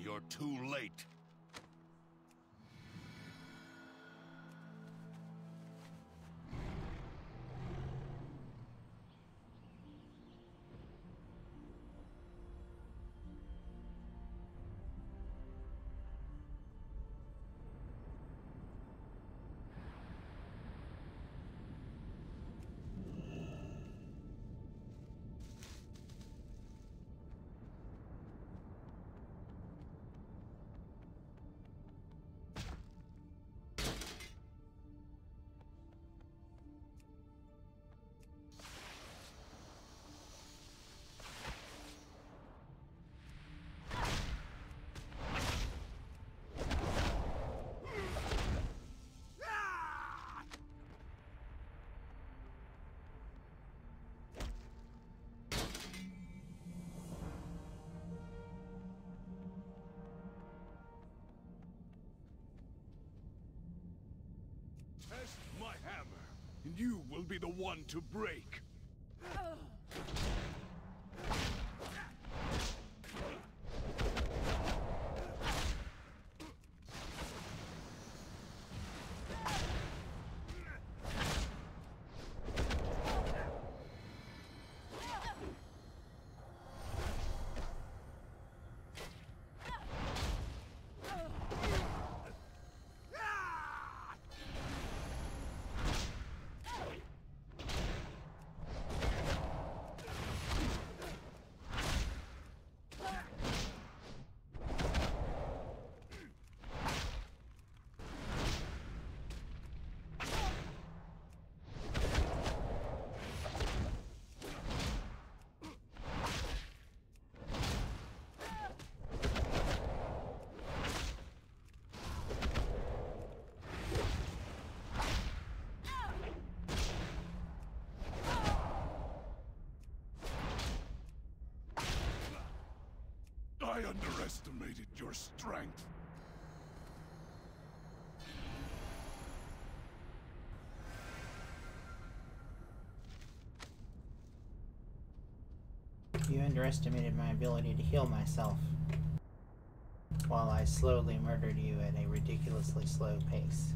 You're too late. Test my hammer, and you will be the one to break. I underestimated your strength. You underestimated my ability to heal myself, while I slowly murdered you at a ridiculously slow pace.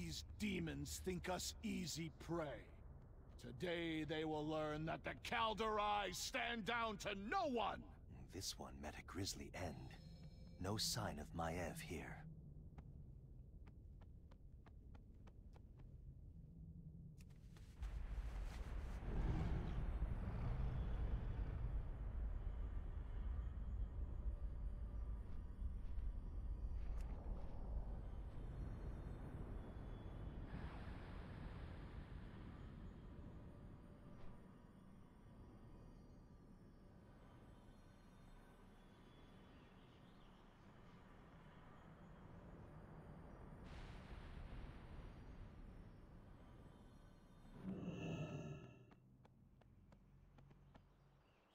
These demons think us easy prey. Today they will learn that the Kaldorei stand down to no one! This one met a grisly end. No sign of Maev here.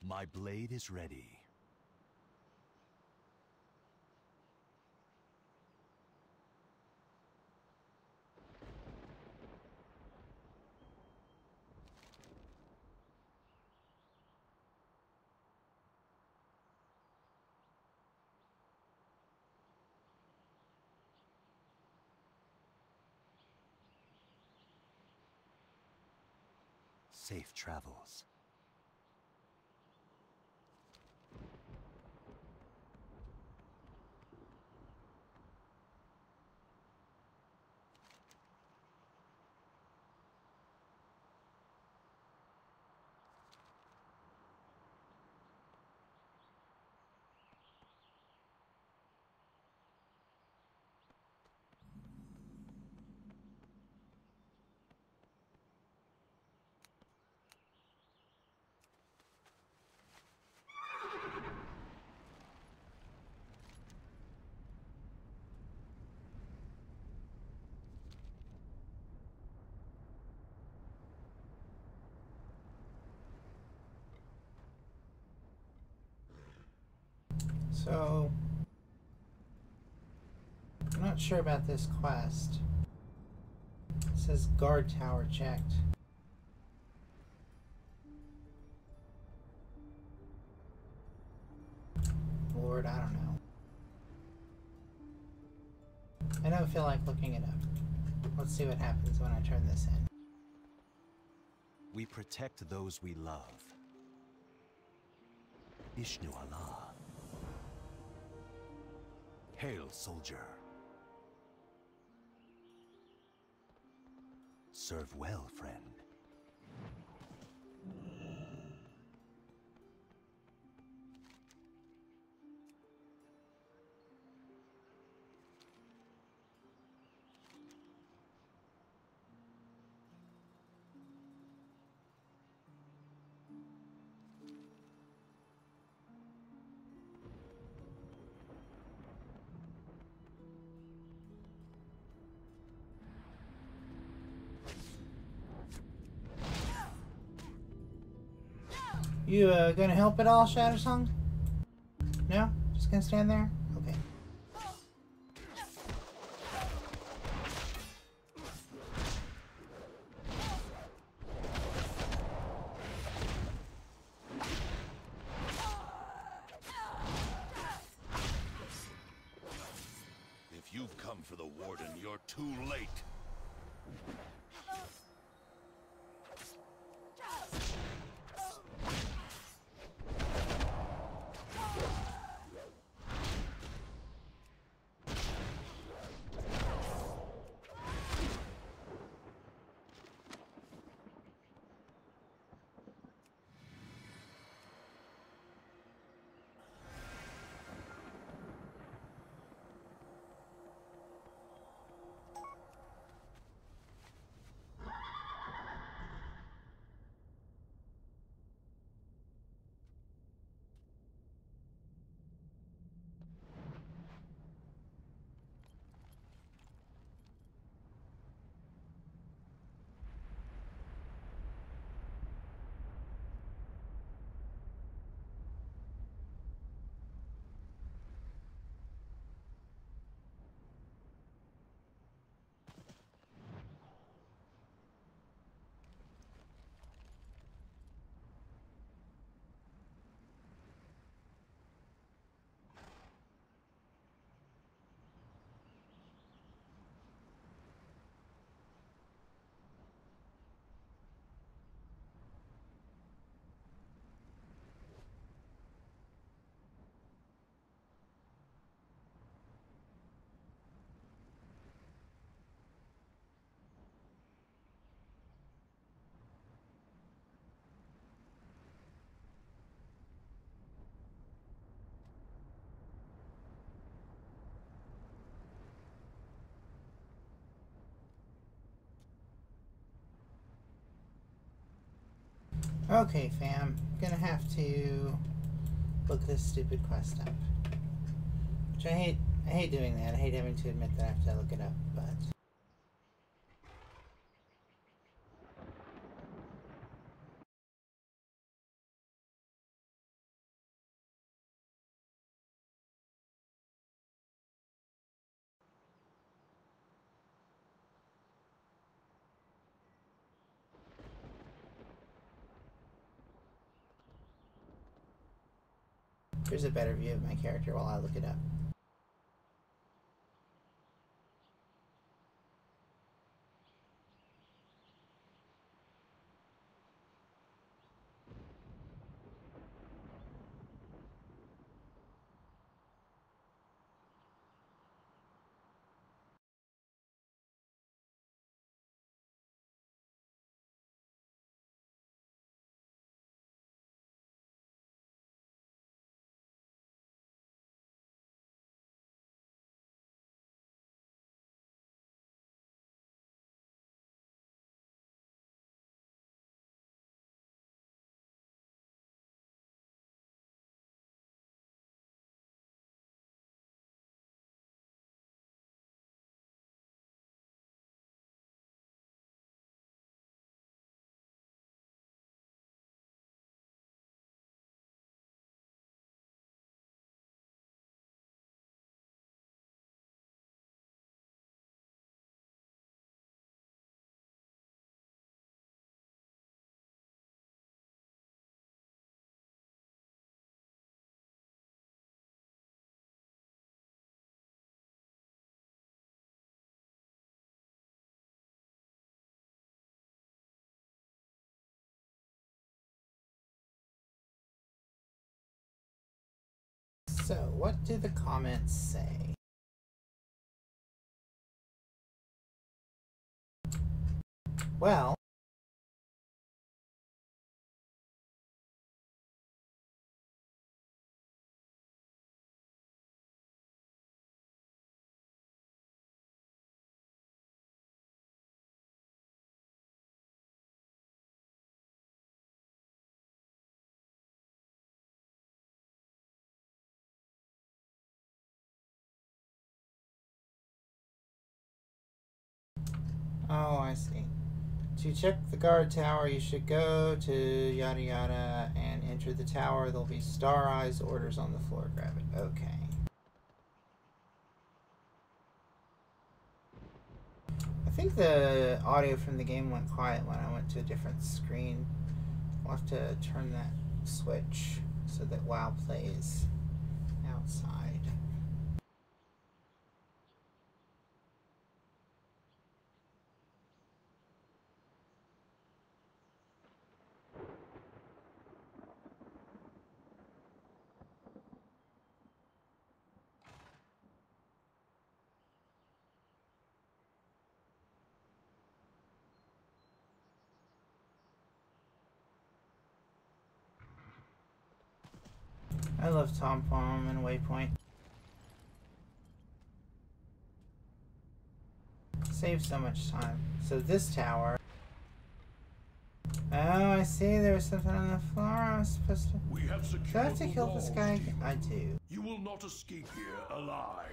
My blade is ready. Safe travels. So, I'm not sure about this quest. It says guard tower checked. Lord, I don't know. I don't feel like looking it up. Let's see what happens when I turn this in. We protect those we love. Ishnu Allah. Hail, soldier. Serve well, friend. You gonna help at all, Shattersong? No? Just gonna stand there? Okay. If you've come for the Warden, you're too late. Okay, fam. Gonna have to look this stupid quest up. Which I hate doing that. I hate having to admit that I have to look it up, but... Here's a better view of my character while I look it up. So, what do the comments say? Well... Oh, I see. To check the guard tower, you should go to yada yada and enter the tower. There'll be star eyes orders on the floor. Grab it. Okay. I think the audio from the game went quiet when I went to a different screen. I'll have to turn that switch so that WoW plays outside. I love Tom Palm and Waypoint. Saves so much time. So this tower... Oh, I see. There's something on the floor. I was supposed to... We have secured Do I have to kill this guy? demon. I do. You will not escape here alive.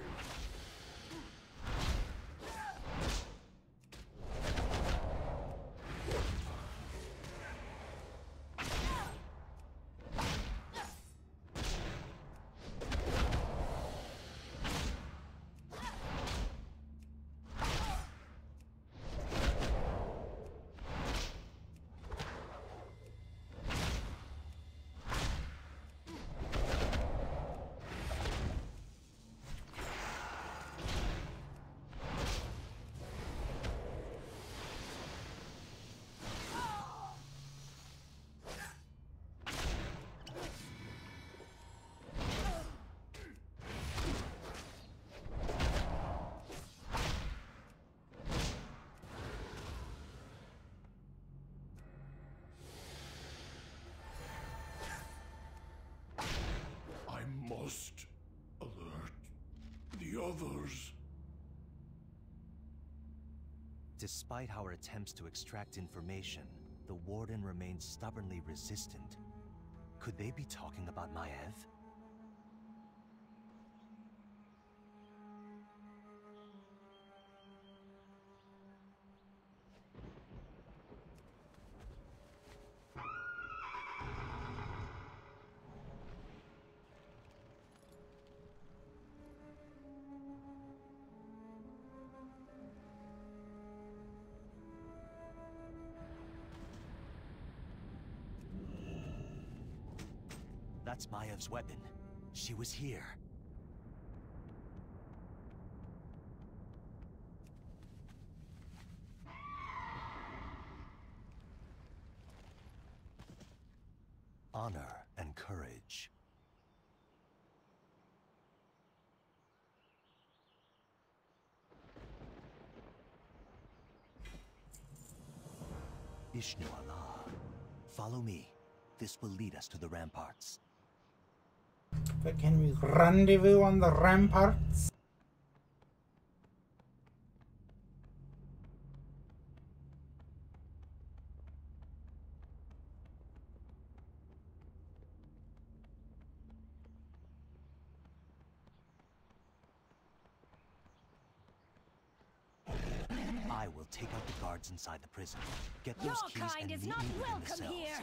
Must alert the others. Despite our attempts to extract information, the Warden remains stubbornly resistant. Could they be talking about Maev? That's Maev's weapon. She was here. Honor and courage. Ishnu Allah. Follow me. This will lead us to the ramparts. But can we rendezvous on the ramparts? I will take out the guards inside the prison. Get those keys and meet me within the cells. Here.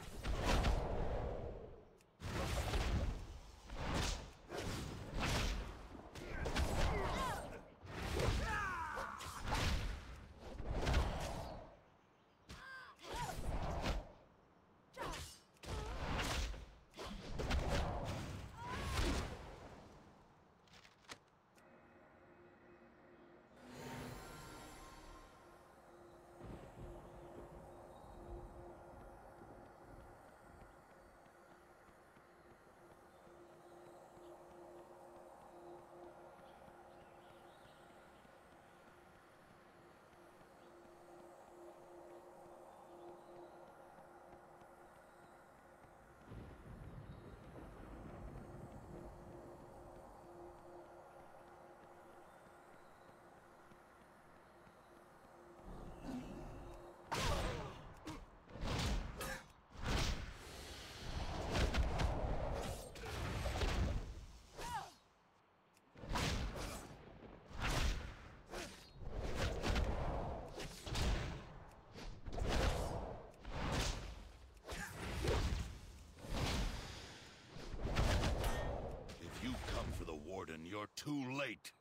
You're too late.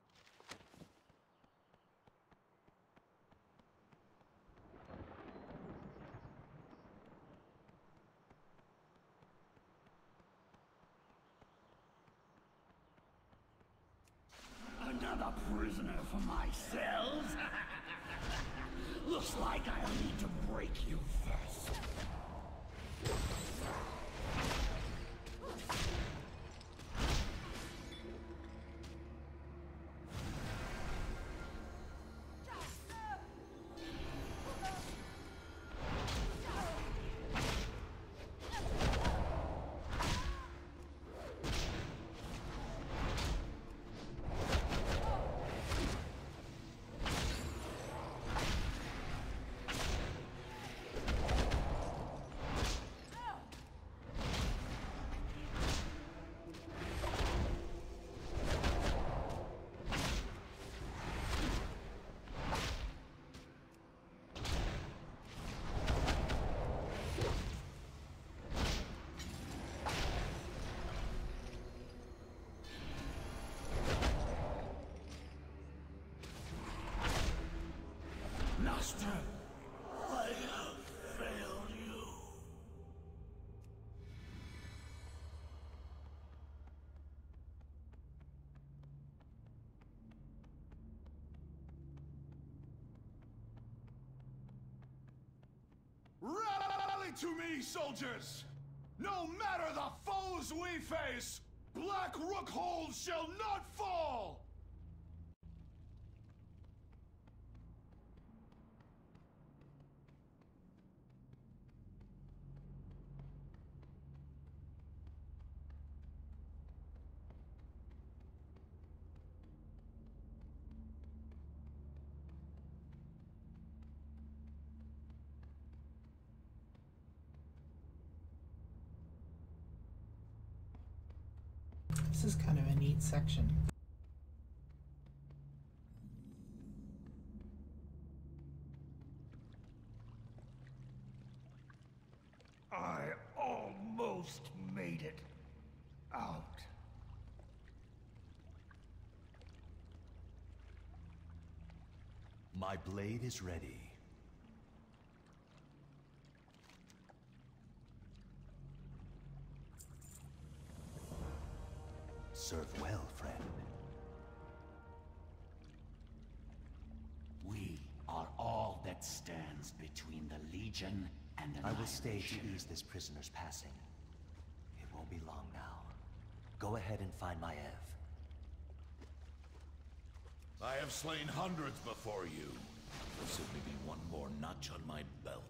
Another prisoner for my cells? Looks like I'll need to break you first. Master, I have failed you. Rally to me, soldiers! No matter the foes we face, Black Rookhold shall not fall! section. I almost made it out. My blade is ready. Serve well, friend. We are all that stands between the Legion and I will stay to ease this prisoner's passing. It won't be long now. Go ahead and find my Ev. I have slain hundreds before you. This will simply be one more notch on my belt.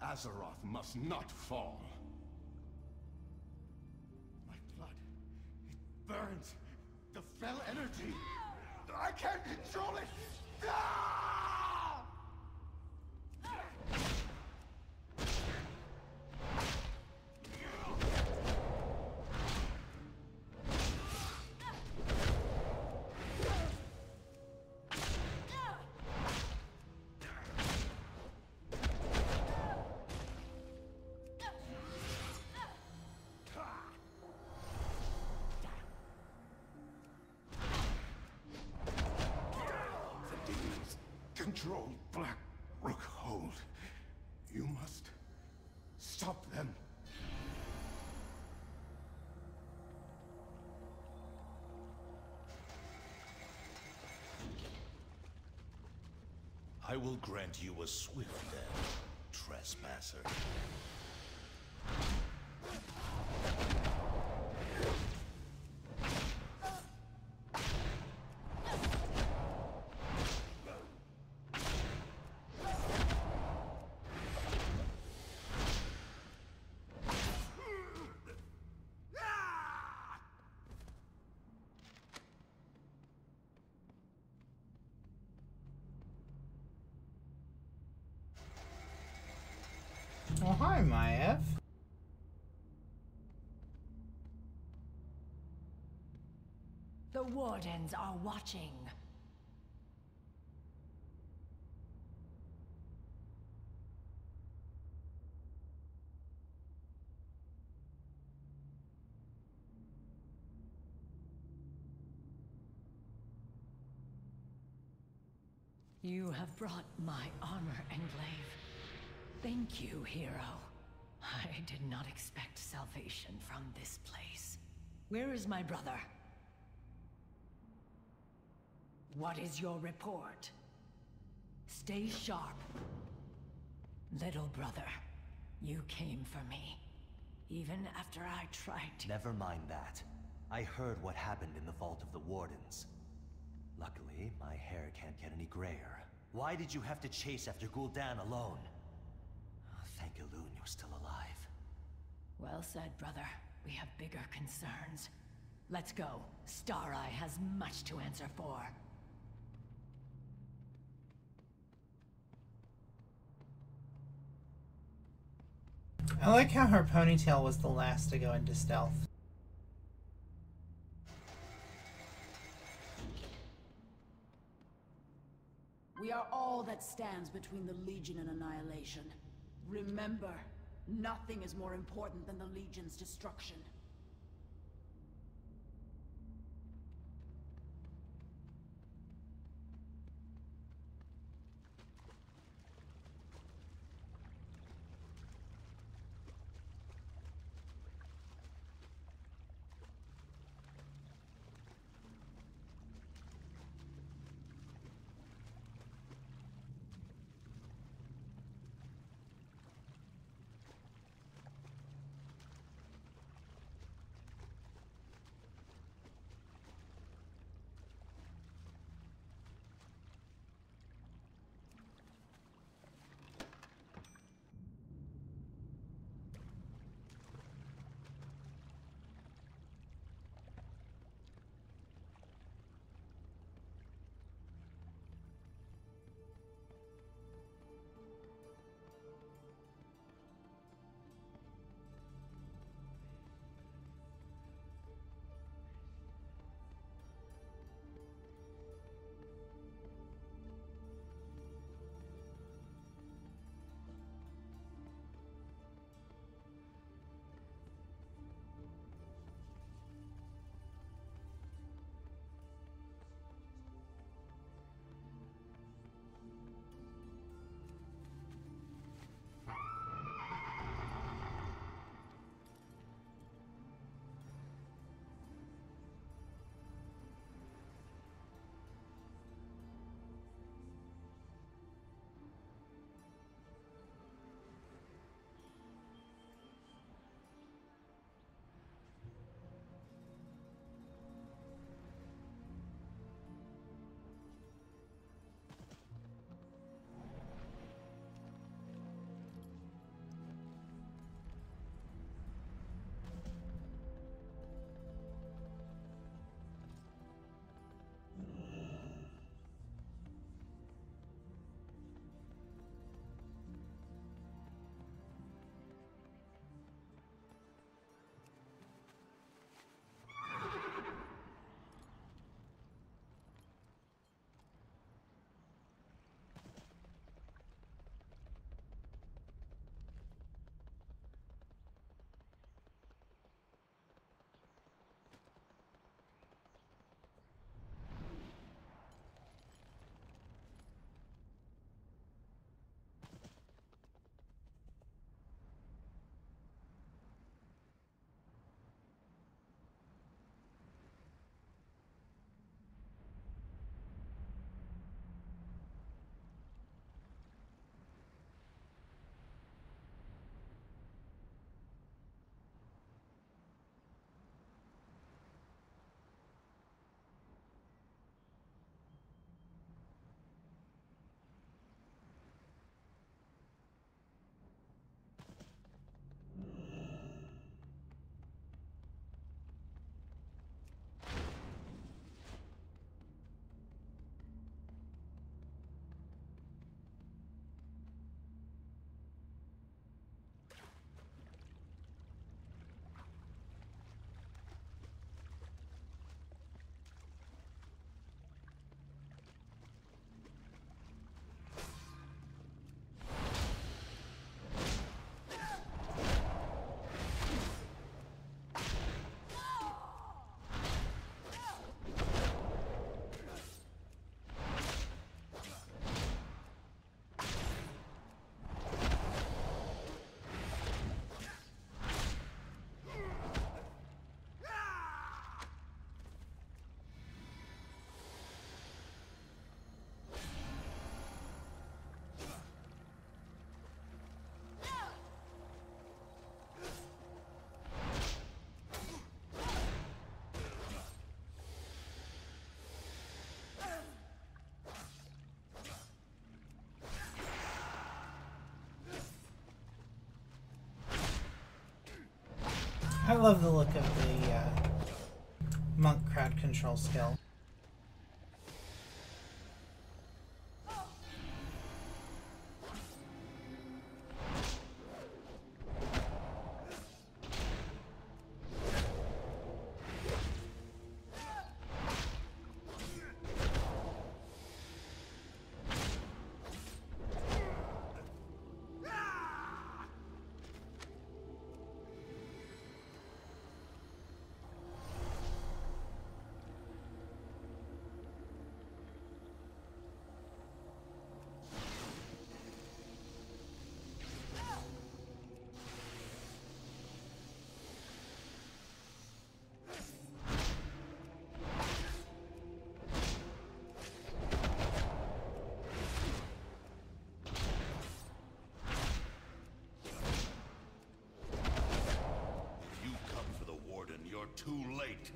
Azeroth must not fall. My blood, it burns. The fell energy. I can't control it. Ah! Control Blackwater Hold. You must stop them. I will grant you a swift death, trespasser. Oh, hi, Maev. The Wardens are watching. You have brought my armor englaive. Thank you, hero. I did not expect salvation from this place. Where is my brother? What is your report? Stay sharp. Little brother, you came for me. Even after I tried to— Never mind that. I heard what happened in the Vault of the Wardens. Luckily, my hair can't get any grayer. Why did you have to chase after Gul'dan alone? Thank Elune you're still alive. Well said, brother. We have bigger concerns. Let's go. Star Eye has much to answer for. I like how her ponytail was the last to go into stealth. We are all that stands between the Legion and annihilation. Remember, nothing is more important than the Legion's destruction. I love the look of the monk crowd control skill. you're too late.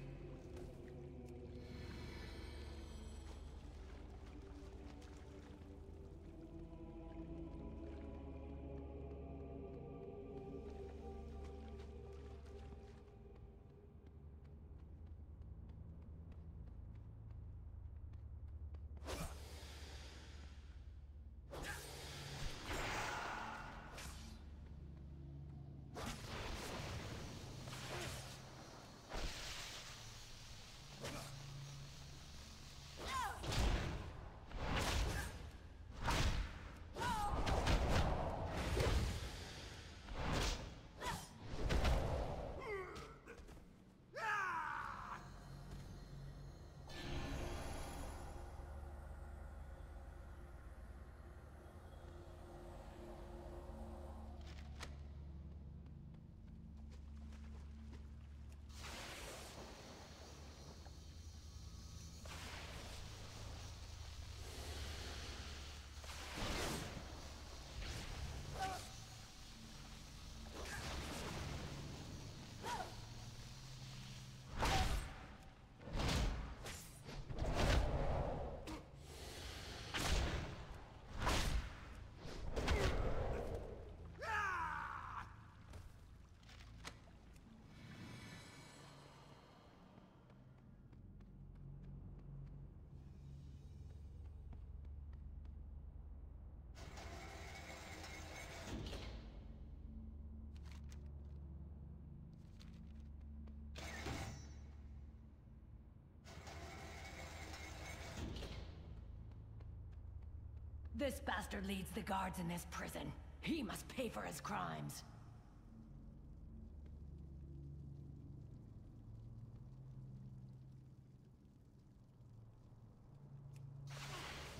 This bastard leads the guards in this prison. He must pay for his crimes.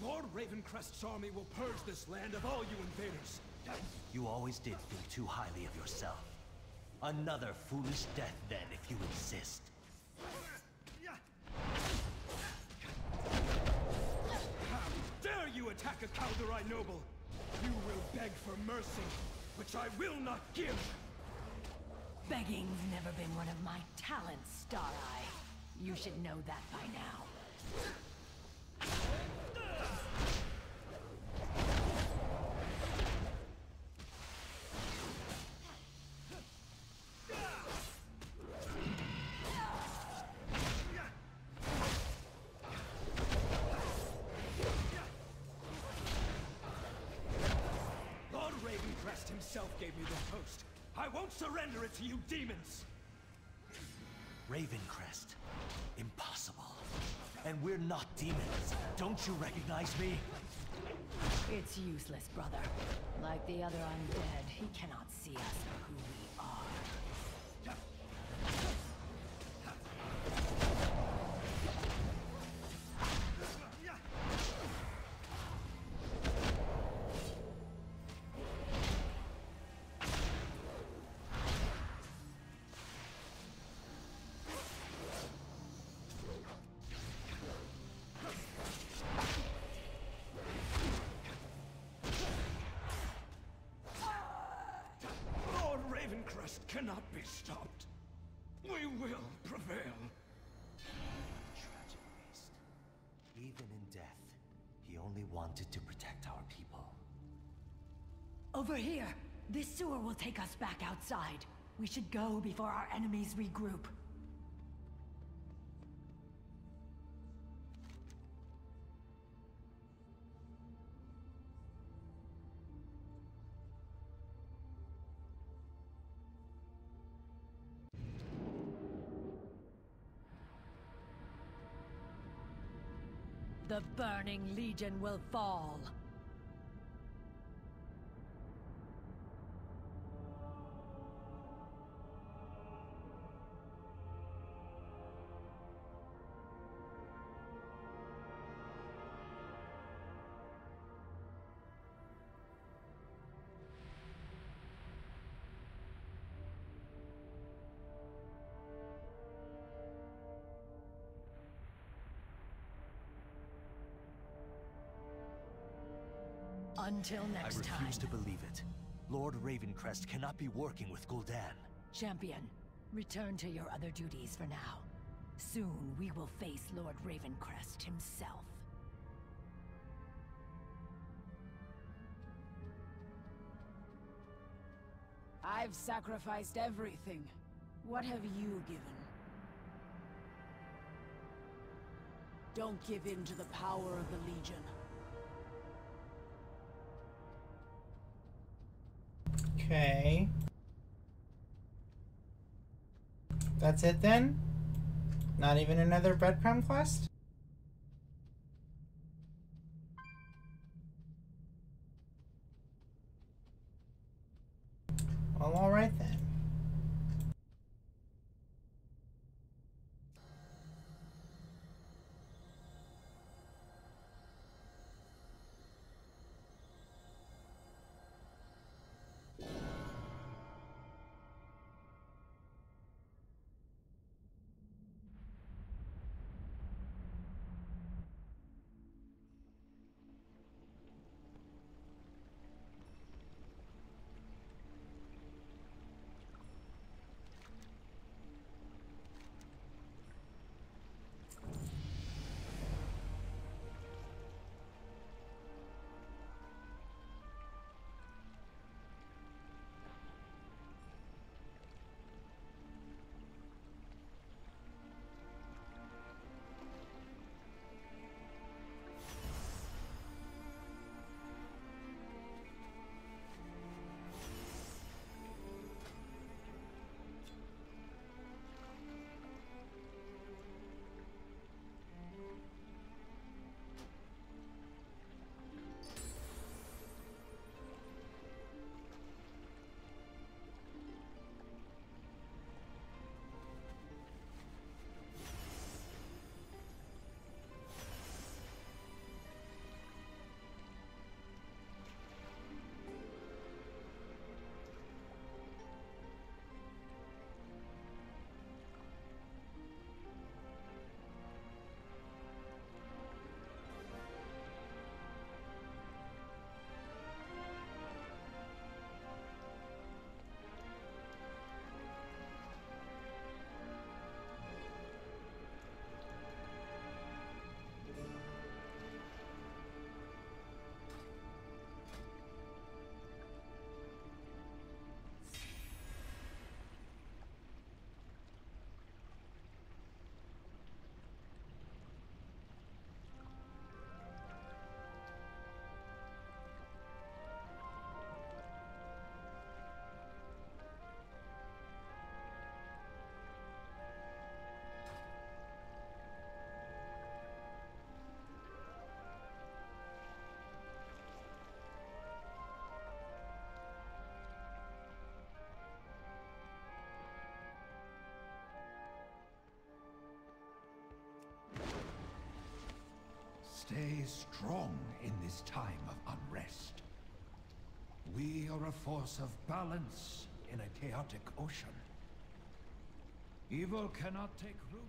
Lord Ravencrest's army will purge this land of all you invaders. You always did think too highly of yourself. Another foolish death then, if you insist. How dare you attack a Kaldorei noble! You will beg for mercy, which I will not give! Begging's never been one of my talents, Star-Eye. You should know that by now. Lord Ravencrest himself gave me this post. I won't surrender it to you demons! Ravencrest? Impossible. And we're not demons. Don't you recognize me? It's useless, brother. Like the other undead, he cannot see us for who we are. Lord Ravencrest cannot be stopped. We will prevail. Tragic beast. Even in death, he only wanted to protect our people. Over here! This sewer will take us back outside. We should go before our enemies regroup. The Burning Legion will fall. Until next time. I refuse to believe it. Lord Ravencrest cannot be working with Gul'dan. Champion, Return to your other duties for now. Soon we will face Lord Ravencrest himself. I've sacrificed everything. What have you given? Don't give in to the power of the Legion. Okay. That's it then? Not even another breadcrumb quest? Well, alright then. Stay strong in this time of unrest. We are a force of balance in a chaotic ocean. Evil cannot take root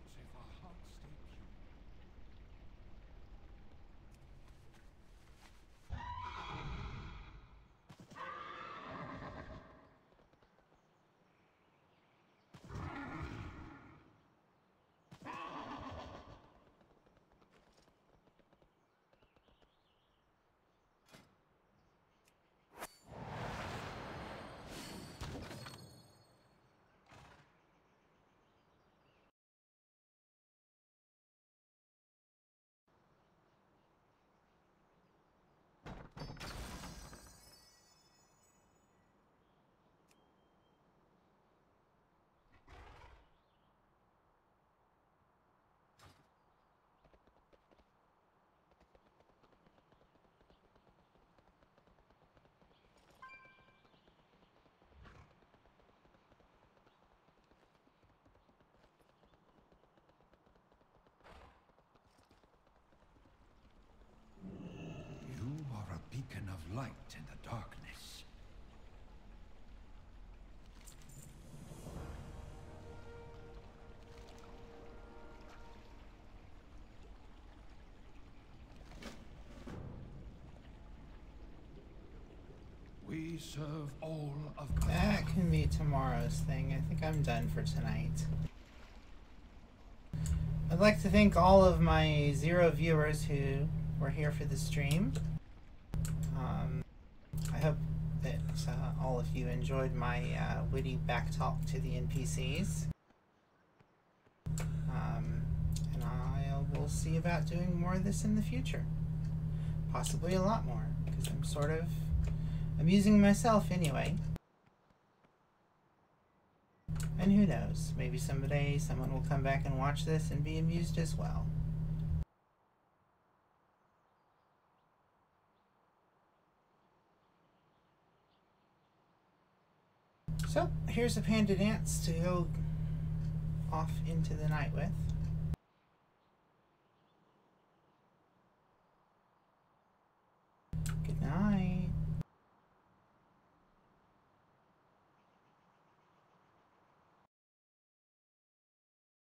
serve all of That can be tomorrow's thing. I think I'm done for tonight. I'd like to thank all of my 0 viewers who were here for the stream. I hope that all of you enjoyed my witty back talk to the NPCs. And I will see about doing more of this in the future. Possibly a lot more, because I'm sort of amusing myself anyway. And who knows, maybe someday someone will come back and watch this and be amused as well. So, here's a panda dance to go off into the night with.